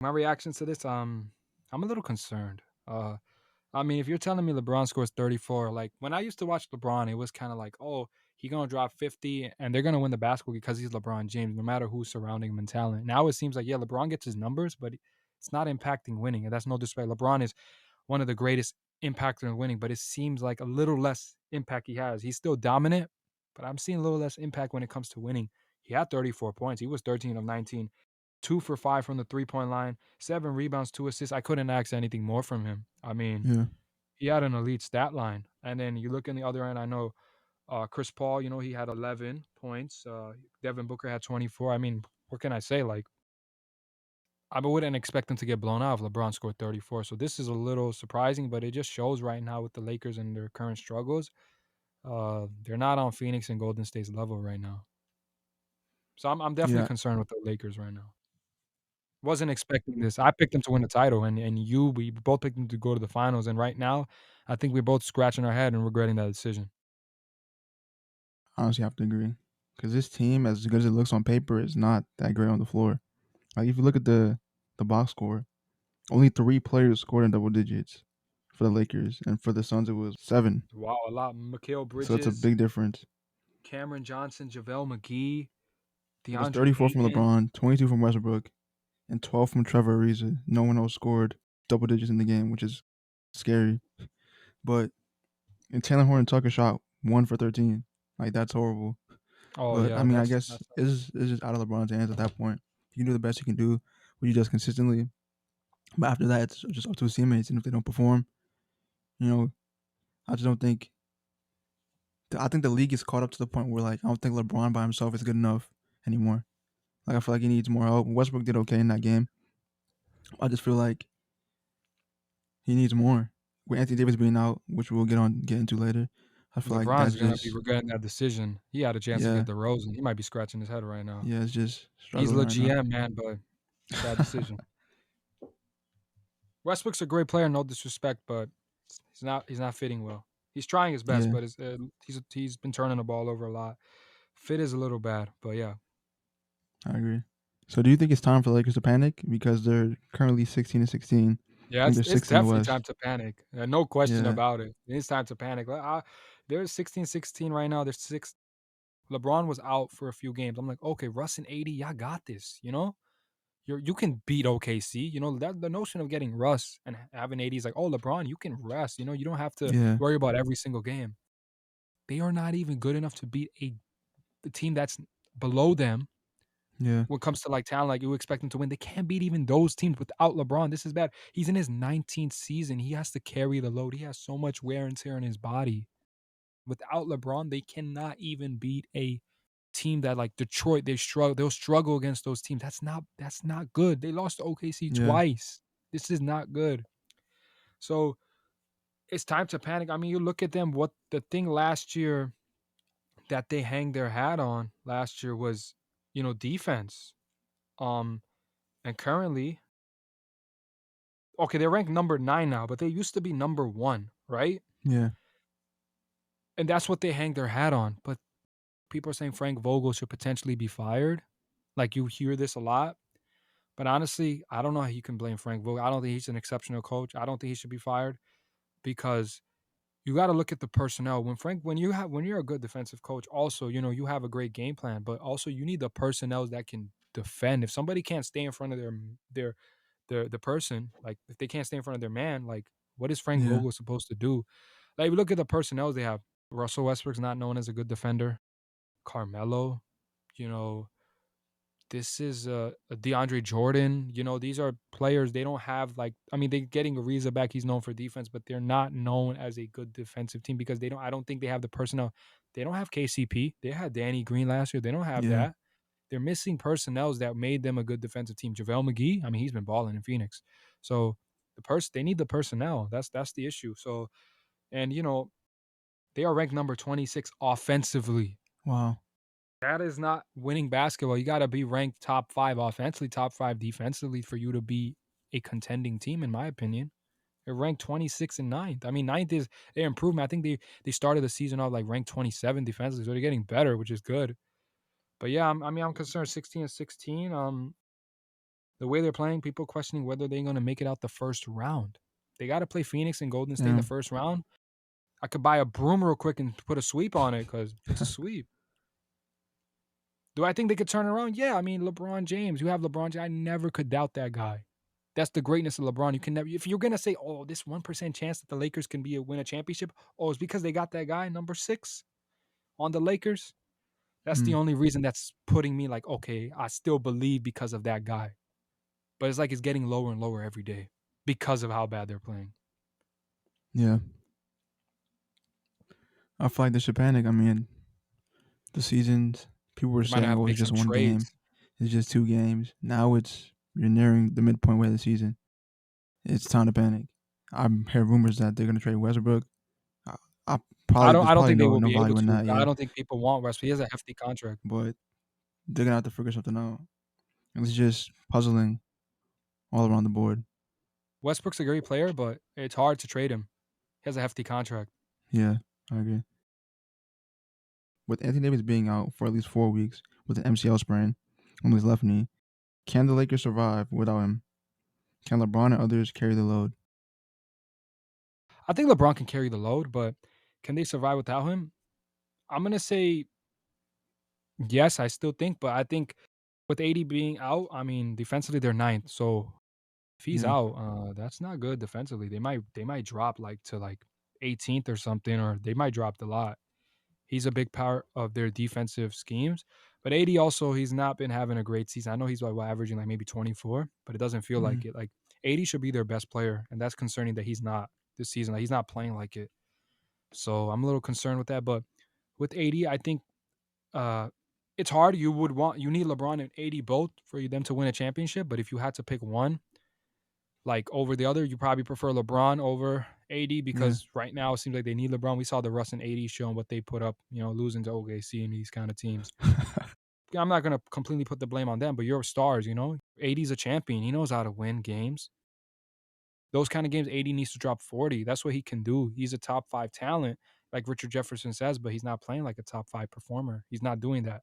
My reactions to this, I'm a little concerned. I mean, if you're telling me LeBron scores 34, like when I used to watch LeBron, it was kind of like, oh, he gonna drop 50 and they're gonna win the basketball because he's LeBron James, no matter who's surrounding him in talent. Now it seems like, yeah, LeBron gets his numbers, but it's not impacting winning, and that's no disrespect. LeBron is one of the greatest impactor in winning, but it seems like a little less impact he has. He's still dominant, but I'm seeing a little less impact when it comes to winning. He had 34 points. He was 13 of 19, 2 for 5 from the 3-point line, 7 rebounds, 2 assists. I couldn't ask anything more from him. I mean, yeah, he had an elite stat line. And then you look in the other end, I know Chris Paul, he had 11 points. Devin Booker had 24. I mean, what can I say? Like, I wouldn't expect him to get blown out if LeBron scored 34. So this is a little surprising, but it just shows right now with the Lakers and their current struggles, they're not on Phoenix and Golden State's level right now. So I'm definitely yeah. concerned with the Lakers right now. Wasn't expecting this. I picked them to win the title, and we both picked them to go to the finals. And right now, I think we're both scratching our head and regretting that decision. Honestly, I have to agree because this team, as good as it looks on paper, is not that great on the floor. Like if you look at the box score, only 3 players scored in double digits for the Lakers, and for the Suns it was 7. Wow, a lot. Mikal So that's a Bridges, big difference. Cameron Johnson, JaVale McGee, It was DeAndre 34 from Ayton. LeBron, 22 from Westbrook, and 12 from Trevor Ariza. No one else scored double digits in the game, which is scary. But and Taylor Horn Tucker shot 1 for 13. Like that's horrible. Oh But I yeah, mean, I that's guess it's just out of LeBron's hands at that point. You can do the best you can do, what you does consistently. But after that, it's just up to his teammates, and if they don't perform, you know, I just don't think. I think the league is caught up to the point where like I don't think LeBron by himself is good enough anymore. Like I feel like he needs more help. Westbrook did okay in that game. I just feel like he needs more. With Anthony Davis being out, which we'll get into later, I feel like LeBron's that's gonna be just regretting that decision. He had a chance to yeah, get the rose, and he might be scratching his head right now. yeah, it's just He's struggling the right now. GM, man, but bad decision. Westbrook's a great player, no disrespect, but he's not fitting well. He's trying his best, Yeah, but he's been turning the ball over a lot. Fit is a little bad, but yeah. I agree. So do you think it's time for Lakers to panic because they're currently 16-16? I Yeah, think it's they're it's sixth in the definitely time West. to panic. No question Yeah, about it. It's time to panic. They're 16-16 right now. They're six. LeBron was out for a few games. I'm like, okay, Russ and AD, y'all got this. You can beat OKC. That the notion of getting Russ and having AD is like, oh, LeBron, you can rest. You don't have to yeah, worry about every single game. They are not even good enough to beat the team that's below them yeah, when it comes to like talent. Like you expect them to win. They can't beat even those teams without LeBron. This is bad. He's in his 19th season. He has to carry the load. He has so much wear and tear in his body. Without LeBron, they cannot even beat a team that like Detroit. They'll struggle against those teams. That's not good. They lost to OKC yeah, twice. This is not good. So it's time to panic. I mean, you look at them. What the thing last year that they hang their hat on last year was, defense. Um, and currently Okay, they're ranked number 9 now, but they used to be number 1, right? Yeah. And that's what they hang their hat on. But people are saying Frank Vogel should potentially be fired. Like, you hear this a lot. But honestly, I don't know how you can blame Frank Vogel. I don't think he's an exceptional coach. I don't think he should be fired because you got to look at the personnel. When you're a good defensive coach, also, you have a great game plan, but also you need the personnel that can defend. If somebody can't stay in front of the person, like if they can't stay in front of their man, like what is Frank Yeah. Vogel supposed to do? Like, look at the personnel they have. Russell Westbrook's not known as a good defender. Carmelo, you know, this is a DeAndre Jordan. These are players. They don't have like. I mean, they're getting Ariza back. He's known for defense, but they're not known as a good defensive team because they don't. I don't think they have the personnel. They don't have KCP. They had Danny Green last year. They don't have Yeah. that. They're missing personnel that made them a good defensive team. JaVale McGee. I mean, he's been balling in Phoenix. So they need the personnel. That's the issue. So and they are ranked number 26 offensively. Wow. That is not winning basketball. You got to be ranked top 5 offensively, top 5 defensively for you to be a contending team, in my opinion. They're ranked 26 and ninth. I mean, ninth is their improvement. I think they started the season off like ranked 27 defensively, so they're getting better, which is good. But yeah, I'm concerned 16 and 16. The way they're playing, people questioning whether they're going to make it out the first round. They got to play Phoenix and Golden State in Yeah. the first round. I could buy a broom real quick and put a sweep on it because it's a sweep. Do I think they could turn around? Yeah, I mean, LeBron James. You have LeBron James. I never could doubt that guy. That's the greatness of LeBron. You can never, if you're gonna say, "Oh, this 1% chance that the Lakers can win a championship," oh, it's because they got that guy number 6 on the Lakers. That's the Mm. only reason that's putting me like, okay, I still believe because of that guy. But it's like it's getting lower and lower every day because of how bad they're playing. Yeah. I feel like they should panic. I mean, the seasons, people were They might saying, have "Oh, to it's make just some one game. trades. It's just 2 games." Now you're nearing the midpoint way of the season. It's time to panic. I've heard rumors that they're gonna trade Westbrook. I, I probably there's I don't probably think they no will no be able value in to. that. I Yeah, don't think people want West. He has a hefty contract. but they're gonna have to figure something out. It's just puzzling all around the board. Westbrook's a great player, but it's hard to trade him. He has a hefty contract. Yeah, I agree. With Anthony Davis being out for at least 4 weeks with an MCL sprain on his left knee, can the Lakers survive without him? Can LeBron and others carry the load? I think LeBron can carry the load, but can they survive without him? I'm gonna say yes. I still think, but I think with AD being out, I mean defensively they're ninth. So if he's Yeah, out, that's not good defensively. They might drop like to like 18th or something, or they might drop a lot. He's a big part of their defensive schemes. But AD also, he's not been having a great season. I know he's like averaging like maybe 24, but it doesn't feel like mm, it. Like AD should be their best player, and that's concerning that he's not this season. Like he's not playing like it. So I'm a little concerned with that. But with AD, I think uh, it's hard. You need LeBron and AD both for them to win a championship. But if you had to pick one, like over the other, you probably prefer LeBron over AD yeah. because right now it seems like they need LeBron. We saw the Russ and AD showing what they put up, losing to OKC and these kind of teams. I'm not gonna completely put the blame on them, but you're stars, AD's a champion. He knows how to win games. Those kind of games, AD needs to drop 40. That's what he can do. He's a top 5 talent, like Richard Jefferson says, but he's not playing like a top 5 performer. He's not doing that.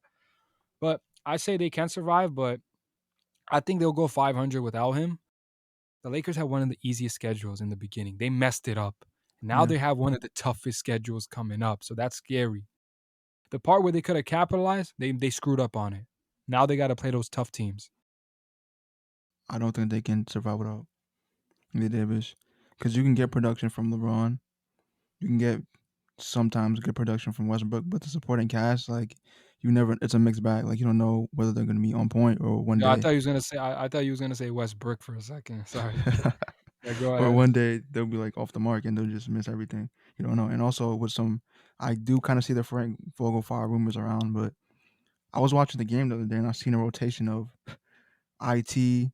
But I say they can survive, but I think they'll go 500 without him. The Lakers had one of the easiest schedules in the beginning. They messed it up. Now Yeah, they have one of the toughest schedules coming up. So that's scary. The part where they could have capitalized, they screwed up on it. Now they got to play those tough teams. I don't think they can survive without Anthony Davis because you can get production from LeBron. You can get sometimes good production from Westbrook, but the supporting cast, like you never, it's a mixed bag. Like you don't know whether they're gonna be on point or one No, I day, thought he was gonna say. I thought he was gonna say Westbrook for a second. Sorry. Yeah, go or ahead. one day they'll be like off the mark and they'll just miss everything. You don't know. And also with some, I do kind of see the Frank Vogel fire rumors around, but I was watching the game the other day and I seen a rotation of it,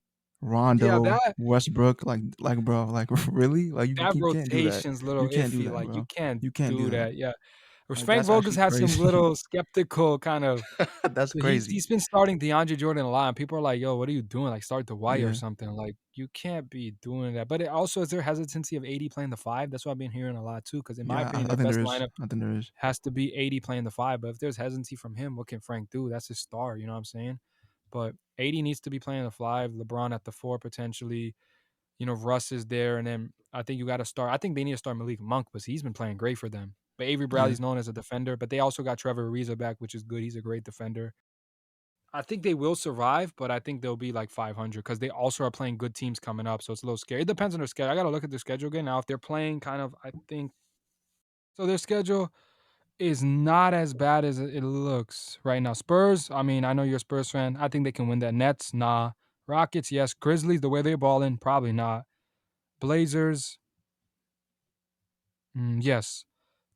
Yeah, Rondo, that Westbrook. Like bro, like really, like you that can't do that. rotation's a little You can't do iffy. that, Like you bro. can't You can't do do that. that. Yeah. Like Frank that's Vogel's actually had some crazy. little skeptical kind of. That's So crazy. he's been starting DeAndre Jordan a lot, and people are like, "Yo, what are you doing? Like, start Dwight or Yeah, something." Like, you can't be doing that. But it also is there hesitancy of 80 playing the five? That's what I've been hearing a lot too. Because in my yeah. opinion, I their think best there is. lineup I think there is. has to be 80 playing the five. But if there's hesitancy from him, what can Frank do? That's his star. You know what I'm saying? But 80 needs to be playing the five. LeBron at the four potentially. Russ is there, and then I think you got to start. I think they need to start Malik Monk, because he's been playing great for them. But Avery Yeah. Bradley's known as a defender, but they also got Trevor Ariza back, which is good. He's a great defender. I think they will survive, but I think they'll be like 500 because they also are playing good teams coming up. So it's a little scary. It depends on their schedule. I got to look at their schedule again. Now, if they're playing kind of, I think, so their schedule is not as bad as it looks right now. Spurs, I mean, I know you're a Spurs fan. I think they can win that. Nets, nah. Rockets, yes. Grizzlies, the way they're balling, probably not. Blazers, yes.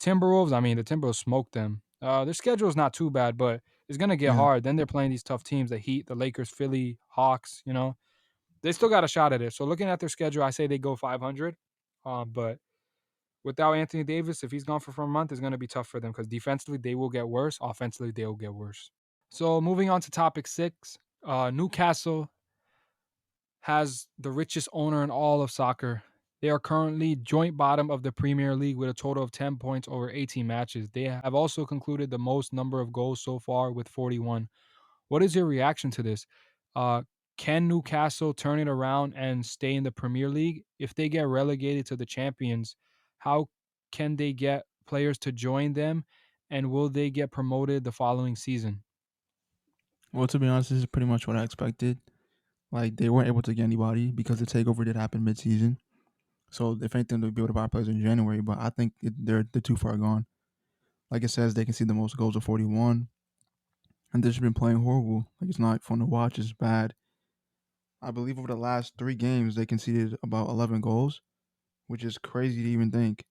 Timberwolves, I mean, the Timberwolves smoked them. Their schedule is not too bad, but it's gonna get Yeah. hard. Then they're playing these tough teams: the Heat, the Lakers, Philly, Hawks. They still got a shot at it. So looking at their schedule, I say they go 500. But without Anthony Davis, if he's gone for a month, it's gonna be tough for them because defensively they will get worse. Offensively, they will get worse. So moving on to topic 6, Newcastle has the richest owner in all of soccer. They are currently joint bottom of the Premier League with a total of 10 points over 18 matches. They have also concluded the most number of goals so far with 41. What is your reaction to this? Uh, can Newcastle turn it around and stay in the Premier League? If they get relegated to the Champions, how can they get players to join them? And will they get promoted the following season? Well, to be honest, this is pretty much what I expected. Like they weren't able to get anybody because the takeover did happen mid-season. So if anything, they'll be able to buy players in January. But I think they're too far gone. Like it says, they can see the most goals of 41, and they've just been playing horrible. Like it's not fun to watch. It's bad. I believe over the last 3 games they conceded about 11 goals, which is crazy to even think.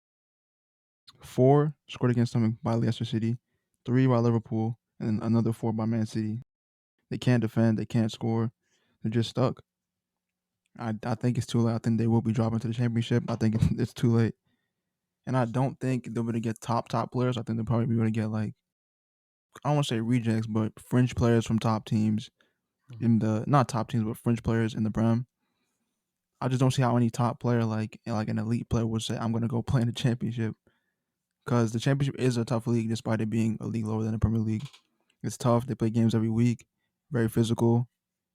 4 scored against them by Leicester City, 3 by Liverpool, and then another 4 by Man City. They can't defend. They can't score. They're just stuck. I think it's too late. I think they will be dropping to the championship. I think it's too late. And I don't think they'll be able to get top players. I think they'll probably be able to get like I don't want to say rejects, but fringe players from top teams Mhm. in the not top teams, but fringe players in the Prem. I just don't see how any top player like an elite player would say I'm gonna go play in the championship because the championship is a tough league despite it being a league lower than the Premier League. It's tough. They play games every week, very physical,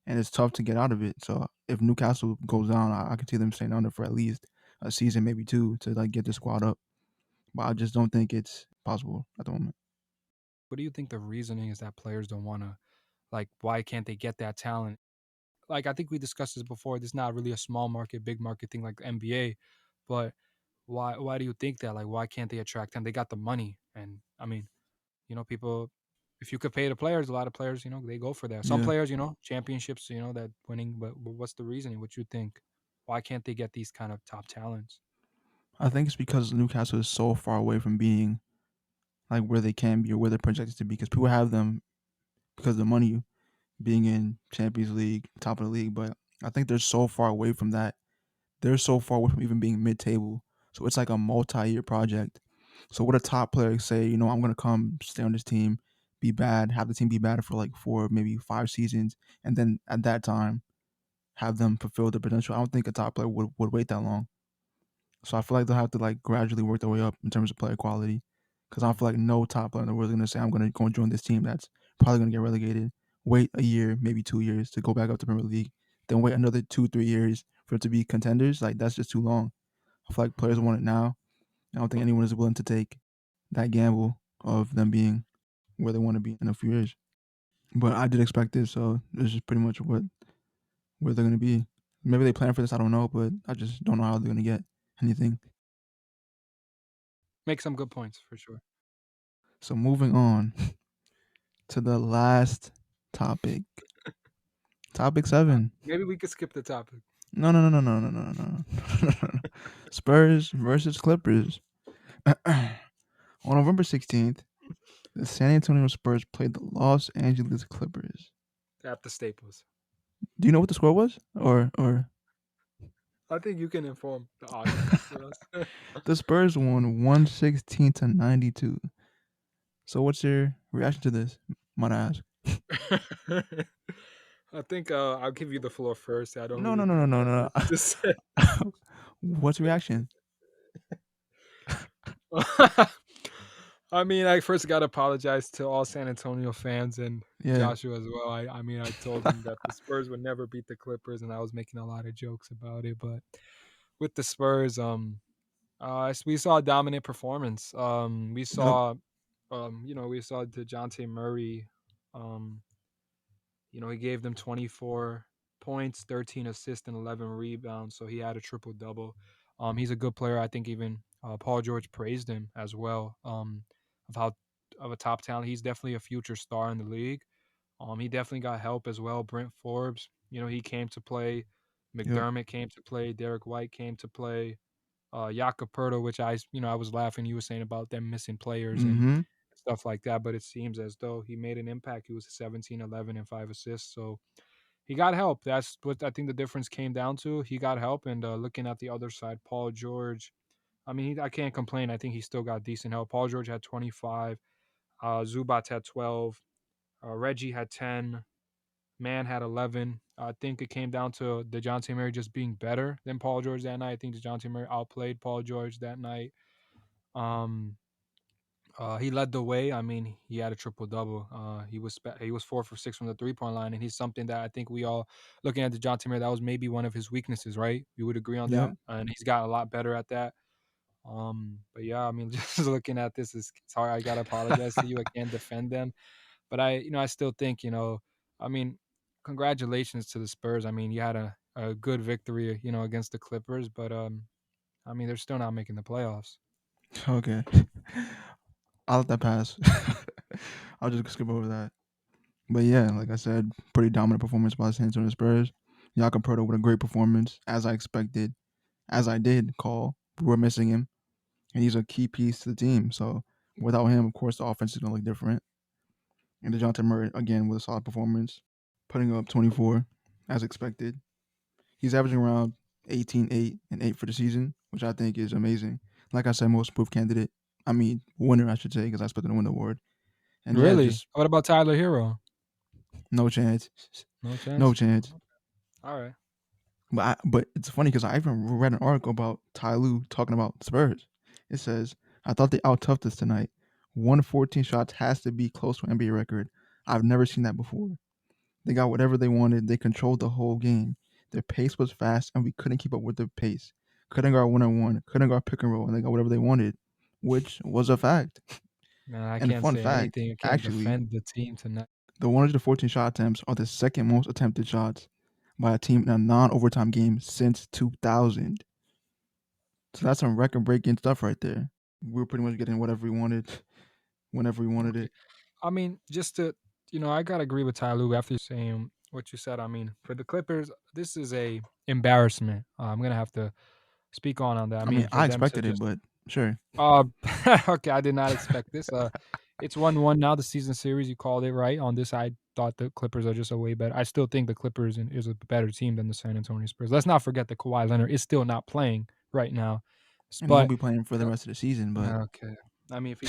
and it's tough to get out of it. So if Newcastle goes down, I could see them staying under for at least a season, maybe 2, to like get the squad up. But I just don't think it's possible at the moment. What do you think the reasoning is that players don't want to, like, why can't they get that talent? Like, I think we discussed this before. This is not really a small market, big market thing like the NBA, but why do you think that? Like, why can't they attract them? They got the money, and I mean, people. If you could pay the players, a lot of players, they go for that. Some Yeah, players, championships, that winning. But what's the reasoning? What you think? Why can't they get these kind of top talents? I think it's because Newcastle is so far away from being like where they can be or where they're projected to be. Because people have them because of the money being in Champions League, top of the league. But I think they're so far away from that. They're so far away from even being mid-table. So it's like a multi-year project. So what a top player say, I'm gonna come stay on this team, be bad, have the team be bad for like 4, maybe 5 seasons, and then at that time have them fulfill their potential. I don't think a top player would wait that long. So I feel like they'll have to like gradually work their way up in terms of player quality. Because I feel like no top player in the world is gonna say I'm gonna go and join this team that's probably gonna get relegated. Wait a year, maybe 2 years to go back up to Premier League, then wait another 2, 3 years for it to be contenders. Like that's just too long. I feel like players Mhm. want it now. I don't think anyone is willing to take that gamble of them being where they want to be in a few years. But I did expect this, so this is pretty much where they're gonna be. Maybe they plan for this, I don't know, but I just don't know how they're gonna get anything. Make some good points for sure. So moving on to the last topic. Topic Uh, 7. Maybe we could skip the topic. No, no, no, no, no, no, no, no. Spurs versus Clippers. On November 16th, the San Antonio Spurs played the Los Angeles Clippers. At the Staples. Do you know what the score was? Or I think you can inform the audience for us. the Spurs won 116 to 92. So what's your reaction to this? Might I ask? I think I'll give you the floor first. I don't No, no, really no, no, no, have no. much to say. What's your reaction? I mean, I first got to apologize to all San Antonio fans and Yeah. Joshua as well. I mean, I told him that the Spurs would never beat the Clippers, and I was making a lot of jokes about it. But with the Spurs, we saw a dominant performance. We Yep. saw, we saw DeJounte Murray. Um, he gave them 24 points, 13 assists, and 11 rebounds. So he had a triple double. He's a good player. I think even Paul George praised him as well. Of how of a top talent. He's definitely a future star in the league. He definitely got help as well. Brent Forbes, he came to play. Yep. McDermott came to play. Derek White came to play. Jakob Poeltl, which I was laughing. You were saying about them missing players and Mm-hmm. stuff like that, but it seems as though he made an impact. He was 17, 11, and 5 assists. So he got help. That's what I think the difference came down to. He got help, and looking at the other side, Paul George. I mean, I can't complain. I think he still got decent help. Paul George had 25. Zubac had 12. Reggie had 10. Man had 11. I think it came down to DeJounte Murray just being better than Paul George that night. I think DeJounte Murray outplayed Paul George that night. Um, he led the way. I mean, he had a triple double. He was 4 for 6 from the 3-point line, and he's something that I think we all looking at DeJounte Murray. That was maybe one of his weaknesses, right? You would agree on Yep. that, and he's got a lot better at that. But yeah, I mean, just looking at this is it's hard. I gotta apologize to you. I can't defend them, but I still think, I mean, congratulations to the Spurs. I mean, you had a good victory, against the Clippers, but I mean, they're still not making the playoffs. Okay. I'll let that pass. I'll just skip over that. But yeah, like I said, pretty dominant performance by the San Antonio Spurs. Jakob Poeltl with a great performance, as I expected, as I did call. We were missing him, and he's a key piece to the team. So without him, of course, the offense is going to look different. And DeJounte Murray, again, with a solid performance, putting up 24, as expected. He's averaging around 18, 8, and 8 for the season, which I think is amazing. Like I said, most improved candidate. I mean, winner, I should say, because I expected to win the award. And yeah, Really? just What about Tyler Hero? no chance. No No chance. chance. All right. But it's funny because I even read an article about Ty Lue talking about Spurs. It says, I thought they out toughed us tonight. 114 shots has to be close to an NBA record. I've never seen that before. They got whatever they wanted. They controlled the whole game. Their pace was fast, and we couldn't keep up with their pace. Couldn't guard one-on-one. Couldn't guard pick and roll, and they got whatever they wanted, which was a fact. Man, I And can't fun say fact, anything. I can't actually, defend the team tonight. the 114 shot attempts are the second most attempted shots by a team in a non-overtime game since 2000. So that's some record-breaking stuff right there. We were pretty much getting whatever we wanted, whenever we wanted Okay. it. I mean, just to, I gotta agree with Ty Lue after you saying what you said. I mean, for the Clippers, this is a embarrassment. I'm gonna have to speak on that. I I mean, mean, for I them to expected it, just but sure. uh okay, I did not expect this. It's 1-1 now. The season series, you called it right. On this, I thought the Clippers are just a way better. I still think the Clippers is a better team than the San Antonio Spurs. Let's not forget that Kawhi Leonard is still not playing right now, And he won't but be playing for the rest of the season, but okay. I mean, if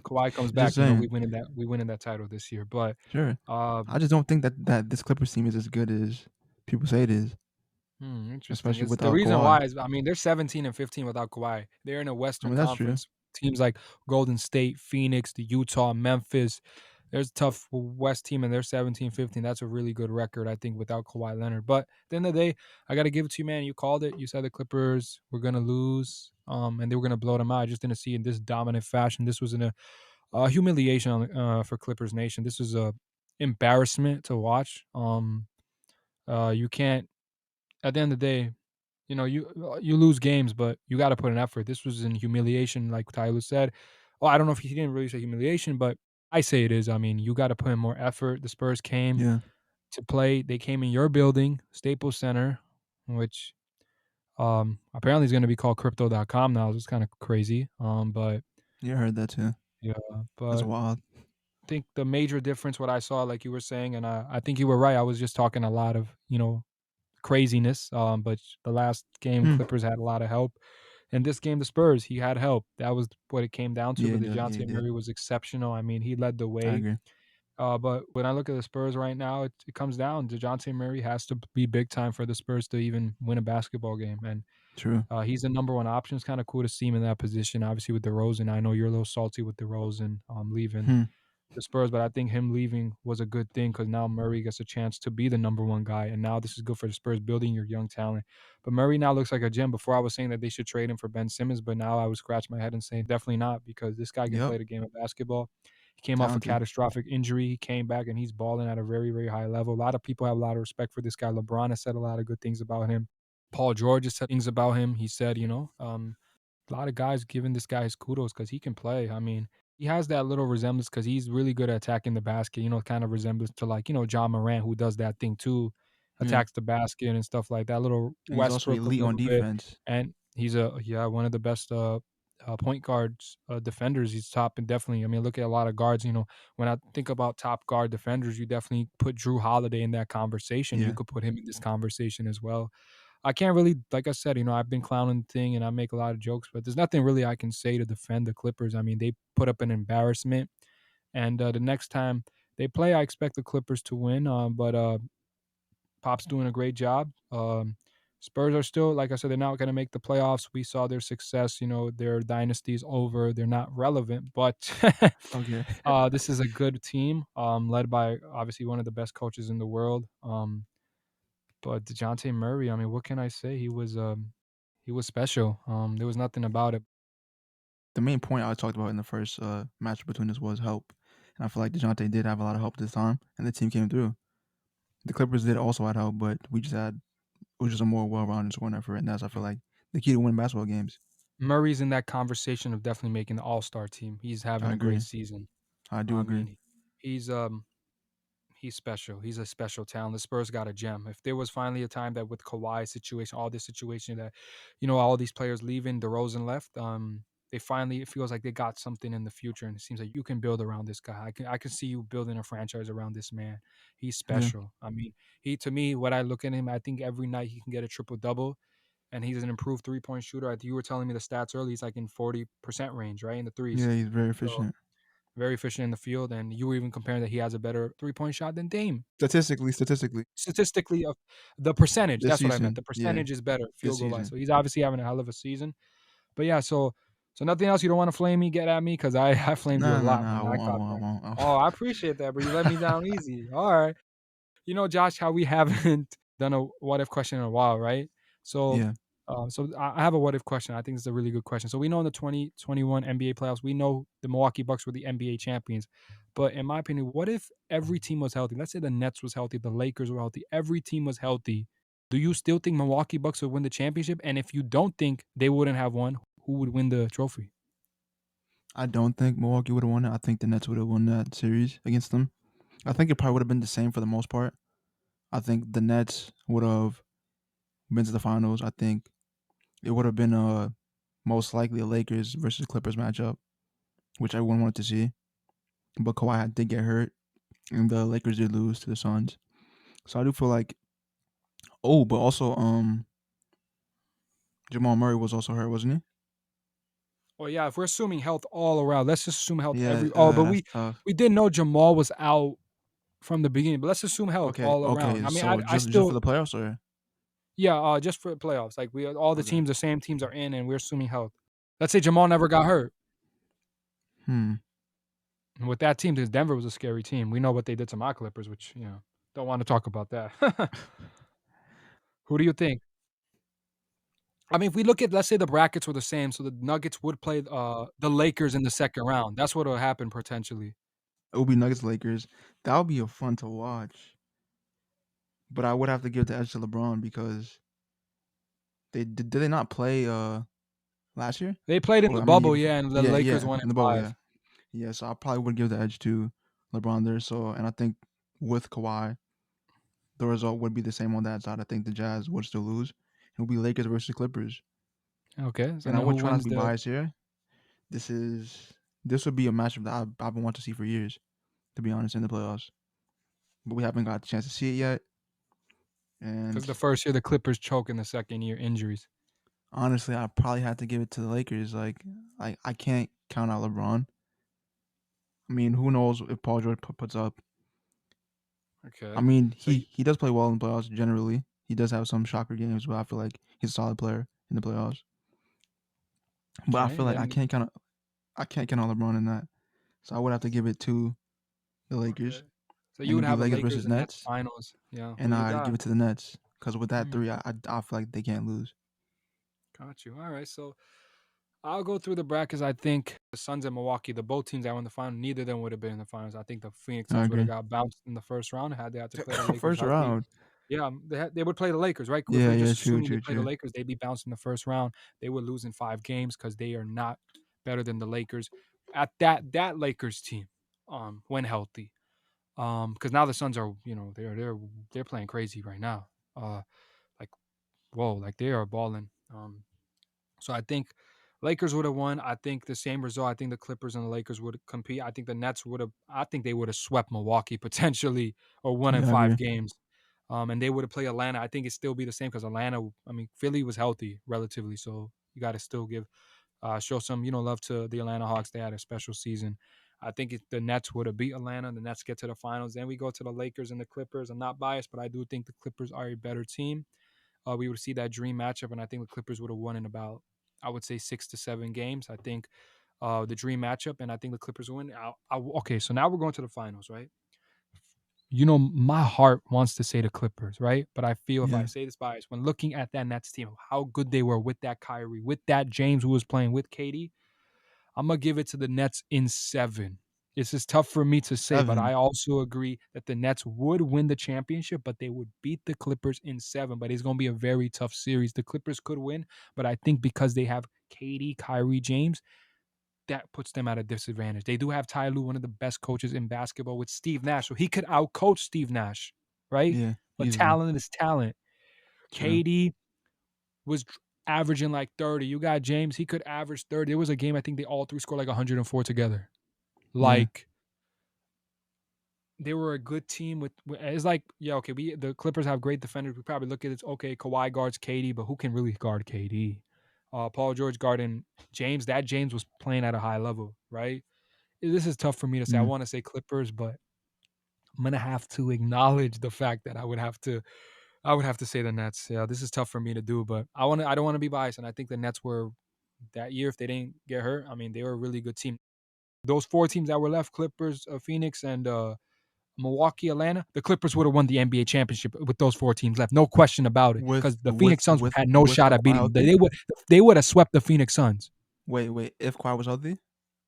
Kawhi comes just back, saying. we winning that title this year. But Sure. um, I just don't think that this Clippers team is as good as people say it is, interesting. especially It's the without reason Kawhi. why is I mean they're 17 and 15 without Kawhi. They're in a I Western mean, that's true. Conference. Teams like Golden State, Phoenix, the Utah, Memphis. There's a tough West team, and they're 17-15. That's a really good record, I think, without Kawhi Leonard. But at the end of the day, I got to give it to you, man. You called it. You said the Clippers were gonna lose, and they were gonna blow them out. I just didn't see it in this dominant fashion. This was in a humiliation for Clippers Nation. This was a embarrassment to watch. You can't. At the end of the day, you lose games, but you got to put an effort. This was in humiliation, like Tyler said. Well, I don't know if he didn't really say humiliation, but I say it is. I mean, you got to put in more effort. The Spurs came Yeah. to play. They came in your building, Staples Center, which apparently is going to be called Crypto.com now. It's kind of crazy. But Yeah, I heard that too. yeah, That's but wild. think the major difference, what I saw, like you were saying, and I think you were right. I was just talking a lot of, craziness. But the last game, Hmm. Clippers had a lot of help. In this game, the Spurs, he had help. That was what it came down to. Yeah, But yeah, he DeJounte did. Murray was exceptional. I mean, he led the I way. agree. But when I look at the Spurs right now, it comes down. DeJounte Murray has to be big time for the Spurs to even win a basketball game. And True. he's the number one option. It's kind of cool to see him in that position. Obviously, with DeRozan, I know you're a little salty with DeRozan leaving Hmm. the Spurs, but I think him leaving was a good thing because now Murray gets a chance to be the number one guy, and now this is good for the Spurs building your young talent. But Murray now looks like a gem. Before I was saying that they should trade him for Ben Simmons, but now I would scratch my head and say definitely not because this guy can Yep. play the game of basketball. He came off a Talented. catastrophic injury. He came back and he's balling at a very, very high level. A lot of people have a lot of respect for this guy. LeBron has said a lot of good things about him. Paul George has said things about him. He said, a lot of guys giving this guy his kudos because he can play. I mean, he has that little resemblance because he's really good at attacking the basket, kind of resemblance to John Morant, who does that thing too, Yeah. attacks the basket and stuff like that. Little And he's also Westbrook a elite on little bit. defense. And he's one of the best point guards, defenders. He's top and definitely. I mean, look at a lot of guards. When I think about top guard defenders, you definitely put Drew Holiday in that conversation. You Yeah. could put him in this conversation as well. I can't really, like I said, I've been clowning the thing and I make a lot of jokes, but there's nothing really I can say to defend the Clippers. I mean, they put up an embarrassment, and the next time they play, I expect the Clippers to win. But Pop's doing a great job. Spurs are still, like I said, they're not going to make the playoffs. We saw their success. Their dynasty's over. They're not relevant, but Okay. this is a good team, led by obviously one of the best coaches in the world. But DeJounte Murray, I mean, what can I say? He was special. There was nothing about it. The main point I talked about in the first match between us was help. And I feel like DeJounte did have a lot of help this time, and the team came through. The Clippers did also had help, but it was just a more well-rounded scoring effort, and that's I feel like the key to winning basketball games. Murray's in that conversation of definitely making the All-Star team. He's having I a great agree. season. I do I agree. mean, he's he's special. He's a special talent. The Spurs got a gem. If there was finally a time that with Kawhi situation, all this situation that, all these players leaving, DeRozan left, they finally it feels like they got something in the future, and it seems like you can build around this guy. I can see you building a franchise around this man. He's Yeah. special. I mean, he to me, what I look at him, I think every night he can get a triple double, and he's an improved 3-point shooter. I think you were telling me the stats early. He's like in 40% range, right in the threes. Yeah, he's very So efficient. very efficient in the field, and you were even comparing that he has a better 3-point shot than Dame. Statistically, Statistically, of the percentage, this that's what I meant. season, The yeah, percentage is better this field goal wise. season. So he's obviously having a hell of a season. But yeah, so nothing else. You don't want to flame me, get at me, because I I flamed you a Nah, nah, lot, nah. man. I I won't. I caught won't. that. I won't. I Oh, won't. I appreciate that, but you let me down easy. All right. Josh, how we haven't done a what if question in a while, right? So, Yeah. I have a what if question. I think it's a really good question. So we know in the 2021 NBA playoffs, we know the Milwaukee Bucks were the NBA champions. But in my opinion, what if every team was healthy? Let's say the Nets was healthy, the Lakers were healthy, every team was healthy. Do you still think Milwaukee Bucks would win the championship? And if you don't think they wouldn't have won, who would win the trophy? I don't think Milwaukee would have won it. I think the Nets would have won that series against them. I think it probably would have been the same for the most part. I think the Nets would have been to the finals. I think it would have been most likely a Lakers versus Clippers matchup, which everyone wanted to see. But did get hurt, and the Lakers did lose to the Suns. So I do feel like, but also Jamal Murray was also hurt, wasn't he? Well, yeah, if we're assuming health all around, let's just assume health Yeah, but that's we tough. we did know Jamal was out from the beginning, but let's assume health Okay, all around. okay. I mean, I So I just for still the playoffs, or yeah, just for the playoffs. Like all the okay. teams, the same teams are in, and we're assuming health. Let's say Jamal never got hurt. Hmm. And with that team, because Denver was a scary team. We know what they did to my Clippers, which don't want to talk about that. Who do you think? I mean, if we look at, let's say the brackets were the same, so the Nuggets would play the Lakers in the second round. That's what will happen potentially. It would be Nuggets Lakers. That would be a fun to watch. But I would have to give the edge to LeBron because did they not play last year? They played in Or the I mean, the year bubble, before? yeah, and the Yeah, Lakers yeah, won in in the bubble, five. yeah, yeah. So I probably would give the edge to LeBron there. So, and I think with Kawhi, the result would be the same on that side. I think the Jazz would still lose. It would be Lakers versus Clippers. Okay, so And I then would who try not to wins be the? biased here. This is this would be a matchup that I've been wanting to see for years, to be honest, in the playoffs. But we haven't got the chance to see it yet. Because And the first year the Clippers choke, in the second year injuries. Honestly, I probably had to give it to the Lakers. Like I can't count out LeBron. I mean, who knows if Paul George puts up. I Okay. mean, So he does play well in the playoffs generally. He does have some shocker games, but I feel like he's a solid player in the playoffs. But I okay, feel and like then I can't count out LeBron in that. So I would have to give it to the okay. Lakers, So you and would it'd be have a Lakers Lakers versus and Nets Nets, finals. Yeah. Who and you I'd give got? it to the Nets because with that Hmm. three, I feel like they can't lose. Got you. All right. So I'll go through the brackets. I think the Suns and Milwaukee, the both teams that won the final, neither of them would have been in the finals. I think the Phoenix I Suns would have agree. got bounced in the first round had they had to play the Lakers First healthy. round. Yeah, they would play the Lakers, right? If Yeah, we're yeah, just true, assuming they true, play the true. Lakers, they'd be bounced in the first round. They would lose in 5 games because they are not better than the Lakers. At that Lakers team, when healthy, because now the Suns are, they're playing crazy right now. Like whoa, like they are balling. So I think Lakers would have won. I think the same result. I think the Clippers and the Lakers would compete. I think the Nets would have. I think they would have swept Milwaukee potentially or won in Yeah, I five agree. games. And they would have played Atlanta. I think it'd still be the same because Atlanta. I mean, Philly was healthy relatively, so you got to still give show some love to the Atlanta Hawks. They had a special season. I think the Nets would have beat Atlanta. The Nets get to the finals. Then we go to the Lakers and the Clippers. I'm not biased, but I do think the Clippers are a better team. We would see that dream matchup, and I think the Clippers would have won in about, I would say, 6 to 7 games. I think the dream matchup, and I think the Clippers win. Okay, so now we're going to the finals, right? My heart wants to say the Clippers, right? But I feel if I Yeah, say this bias, when looking at that Nets team, how good they were with that Kyrie, with that James who was playing with Katie, I'm gonna give it to the Nets in 7. This is tough for me to say, but I 7. also agree that the Nets would win the championship, but they would beat the Clippers in 7. But it's gonna be a very tough series. The Clippers could win, but I think because they have Katie, Kyrie, James, that puts them at a disadvantage. They do have Ty Lue, one of the best coaches in basketball, with Steve Nash, so he could outcoach Steve Nash, right? Yeah, But easily. talent is talent. True. Katie was averaging like 30. You got James, he could average 30. There was a game I think they all three scored like 104 together. Yeah. Like they were a good team it's like, yeah, okay, the Clippers have great defenders. We probably look at it, okay, Kawhi guards KD, but who can really guard KD? Paul George guarding James. That James was playing at a high level, right? This is tough for me to say. I Mm. want to say Clippers, but I'm gonna have to acknowledge the fact that I would have to say the Nets. Yeah, this is tough for me to do, but I don't want to be biased, and I think the Nets were that year, if they didn't get hurt, I mean, they were a really good team. Those 4 teams that were left, Clippers, Phoenix, and Milwaukee, Atlanta, the Clippers would have won the NBA championship with those 4 teams left. No question about it. With Because the Phoenix Suns had no with shot at Kawhi beating them. healthy? They would have swept the Phoenix Suns. Wait. If Kawhi was healthy?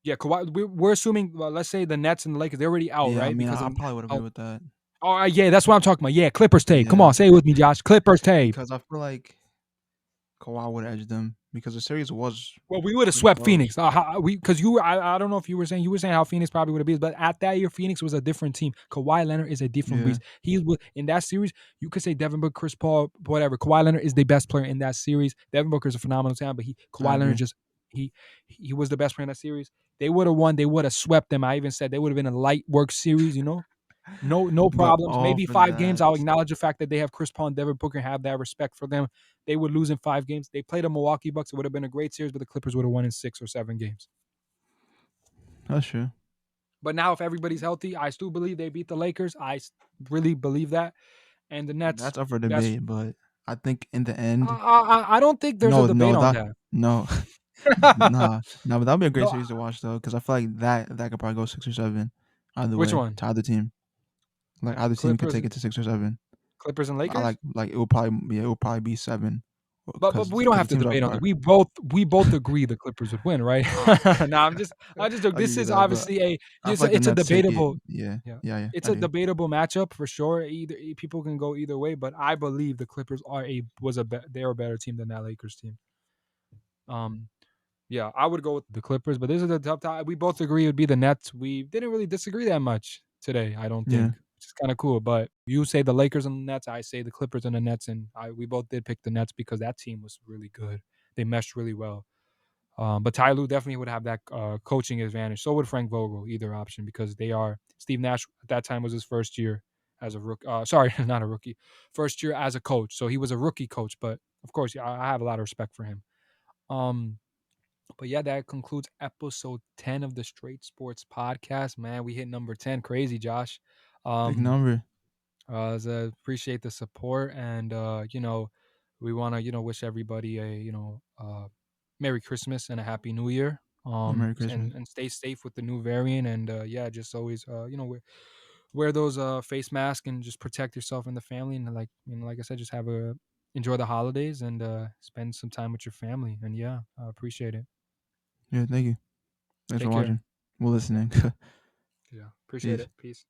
Yeah, Kawhi, we're assuming, well, let's say the Nets and the Lakers, they're already out, Yeah, I right? mean, Because of I probably would agree oh, with that. yeah, that's what I'm talking about. Yeah, Clippers tape. Come Yeah, on, say it with me, Josh. Clippers tape. because I feel like Kawhi would edge them because the series was Well, we would have pretty swept close. Phoenix. Because I don't know if you were saying how Phoenix probably would have been, but at that year, Phoenix was a different team. Kawhi Leonard is a different Yeah, beast. He was in that series. You could say Devin Booker, Chris Paul, whatever. Kawhi Leonard is the best player in that series. Devin Booker is a phenomenal talent, but I Kawhi Leonard agree. just he was the best player in that series. They would have won. They would have swept them. I even said they would have been a light work series. No But problems. all Maybe for 5 games. that. I'll acknowledge the fact that they have Chris Paul and Devin Booker and have that respect for them. They would lose in 5 games. They played the Milwaukee Bucks. It would have been a great series, but the Clippers would have won in 6 or 7 games. That's true. But now, if everybody's healthy, I still believe they beat the Lakers. Really believe that. And the Nets, That's up for that's debate, but I think in the end, I don't think there's a no, debate no, on that that. no, nah, but that'd be a great No, series to watch though, because I feel like that could probably go 6 or 7 either which way one? to either team. Like either team could Clippers, take it to 6 or 7. Clippers and I Lakers. like it will probably be 7 But we because don't the have to teams debate on that. are We both agree the Clippers would win, right? uh, No, I'm just joking. I'll give This you is that, but obviously I feel like the it's a Nets take it. debatable, Yeah, yeah. yeah, It's I a do. debatable matchup for sure. People can go either way, but I believe the Clippers they're a better team than that Lakers team. Um, yeah, I would go with the Clippers, but this is a tough time. We both agree it would be the Nets. We didn't really disagree that much today, I don't Yeah, think, which is kind of cool. But you say the Lakers and the Nets, I say the Clippers and the Nets, and we both did pick the Nets because that team was really good. They meshed really well. But Ty Lue definitely would have that coaching advantage. So would Frank Vogel, either option, because they are Steve Nash at that time was his first year as a rookie. Sorry, not a rookie, first year as a coach. So he was a rookie coach, but of course, yeah, I have a lot of respect for him. Um, but yeah, that concludes episode 10 of the Straight Sports Podcast. Man, we hit number 10. Crazy, Josh. Big Um, number. appreciate the support, and we want to wish everybody a Merry Christmas and a Happy New Year. Yeah, Merry And Christmas. stay safe with the new variant, and yeah, just always wear those face masks and just protect yourself and the family, and like I said, just enjoy the holidays and spend some time with your family. And yeah, I appreciate it. Yeah, thank you. Thanks for Take care. watching. We're Yeah, listening. yeah, appreciate Peace. it. Peace.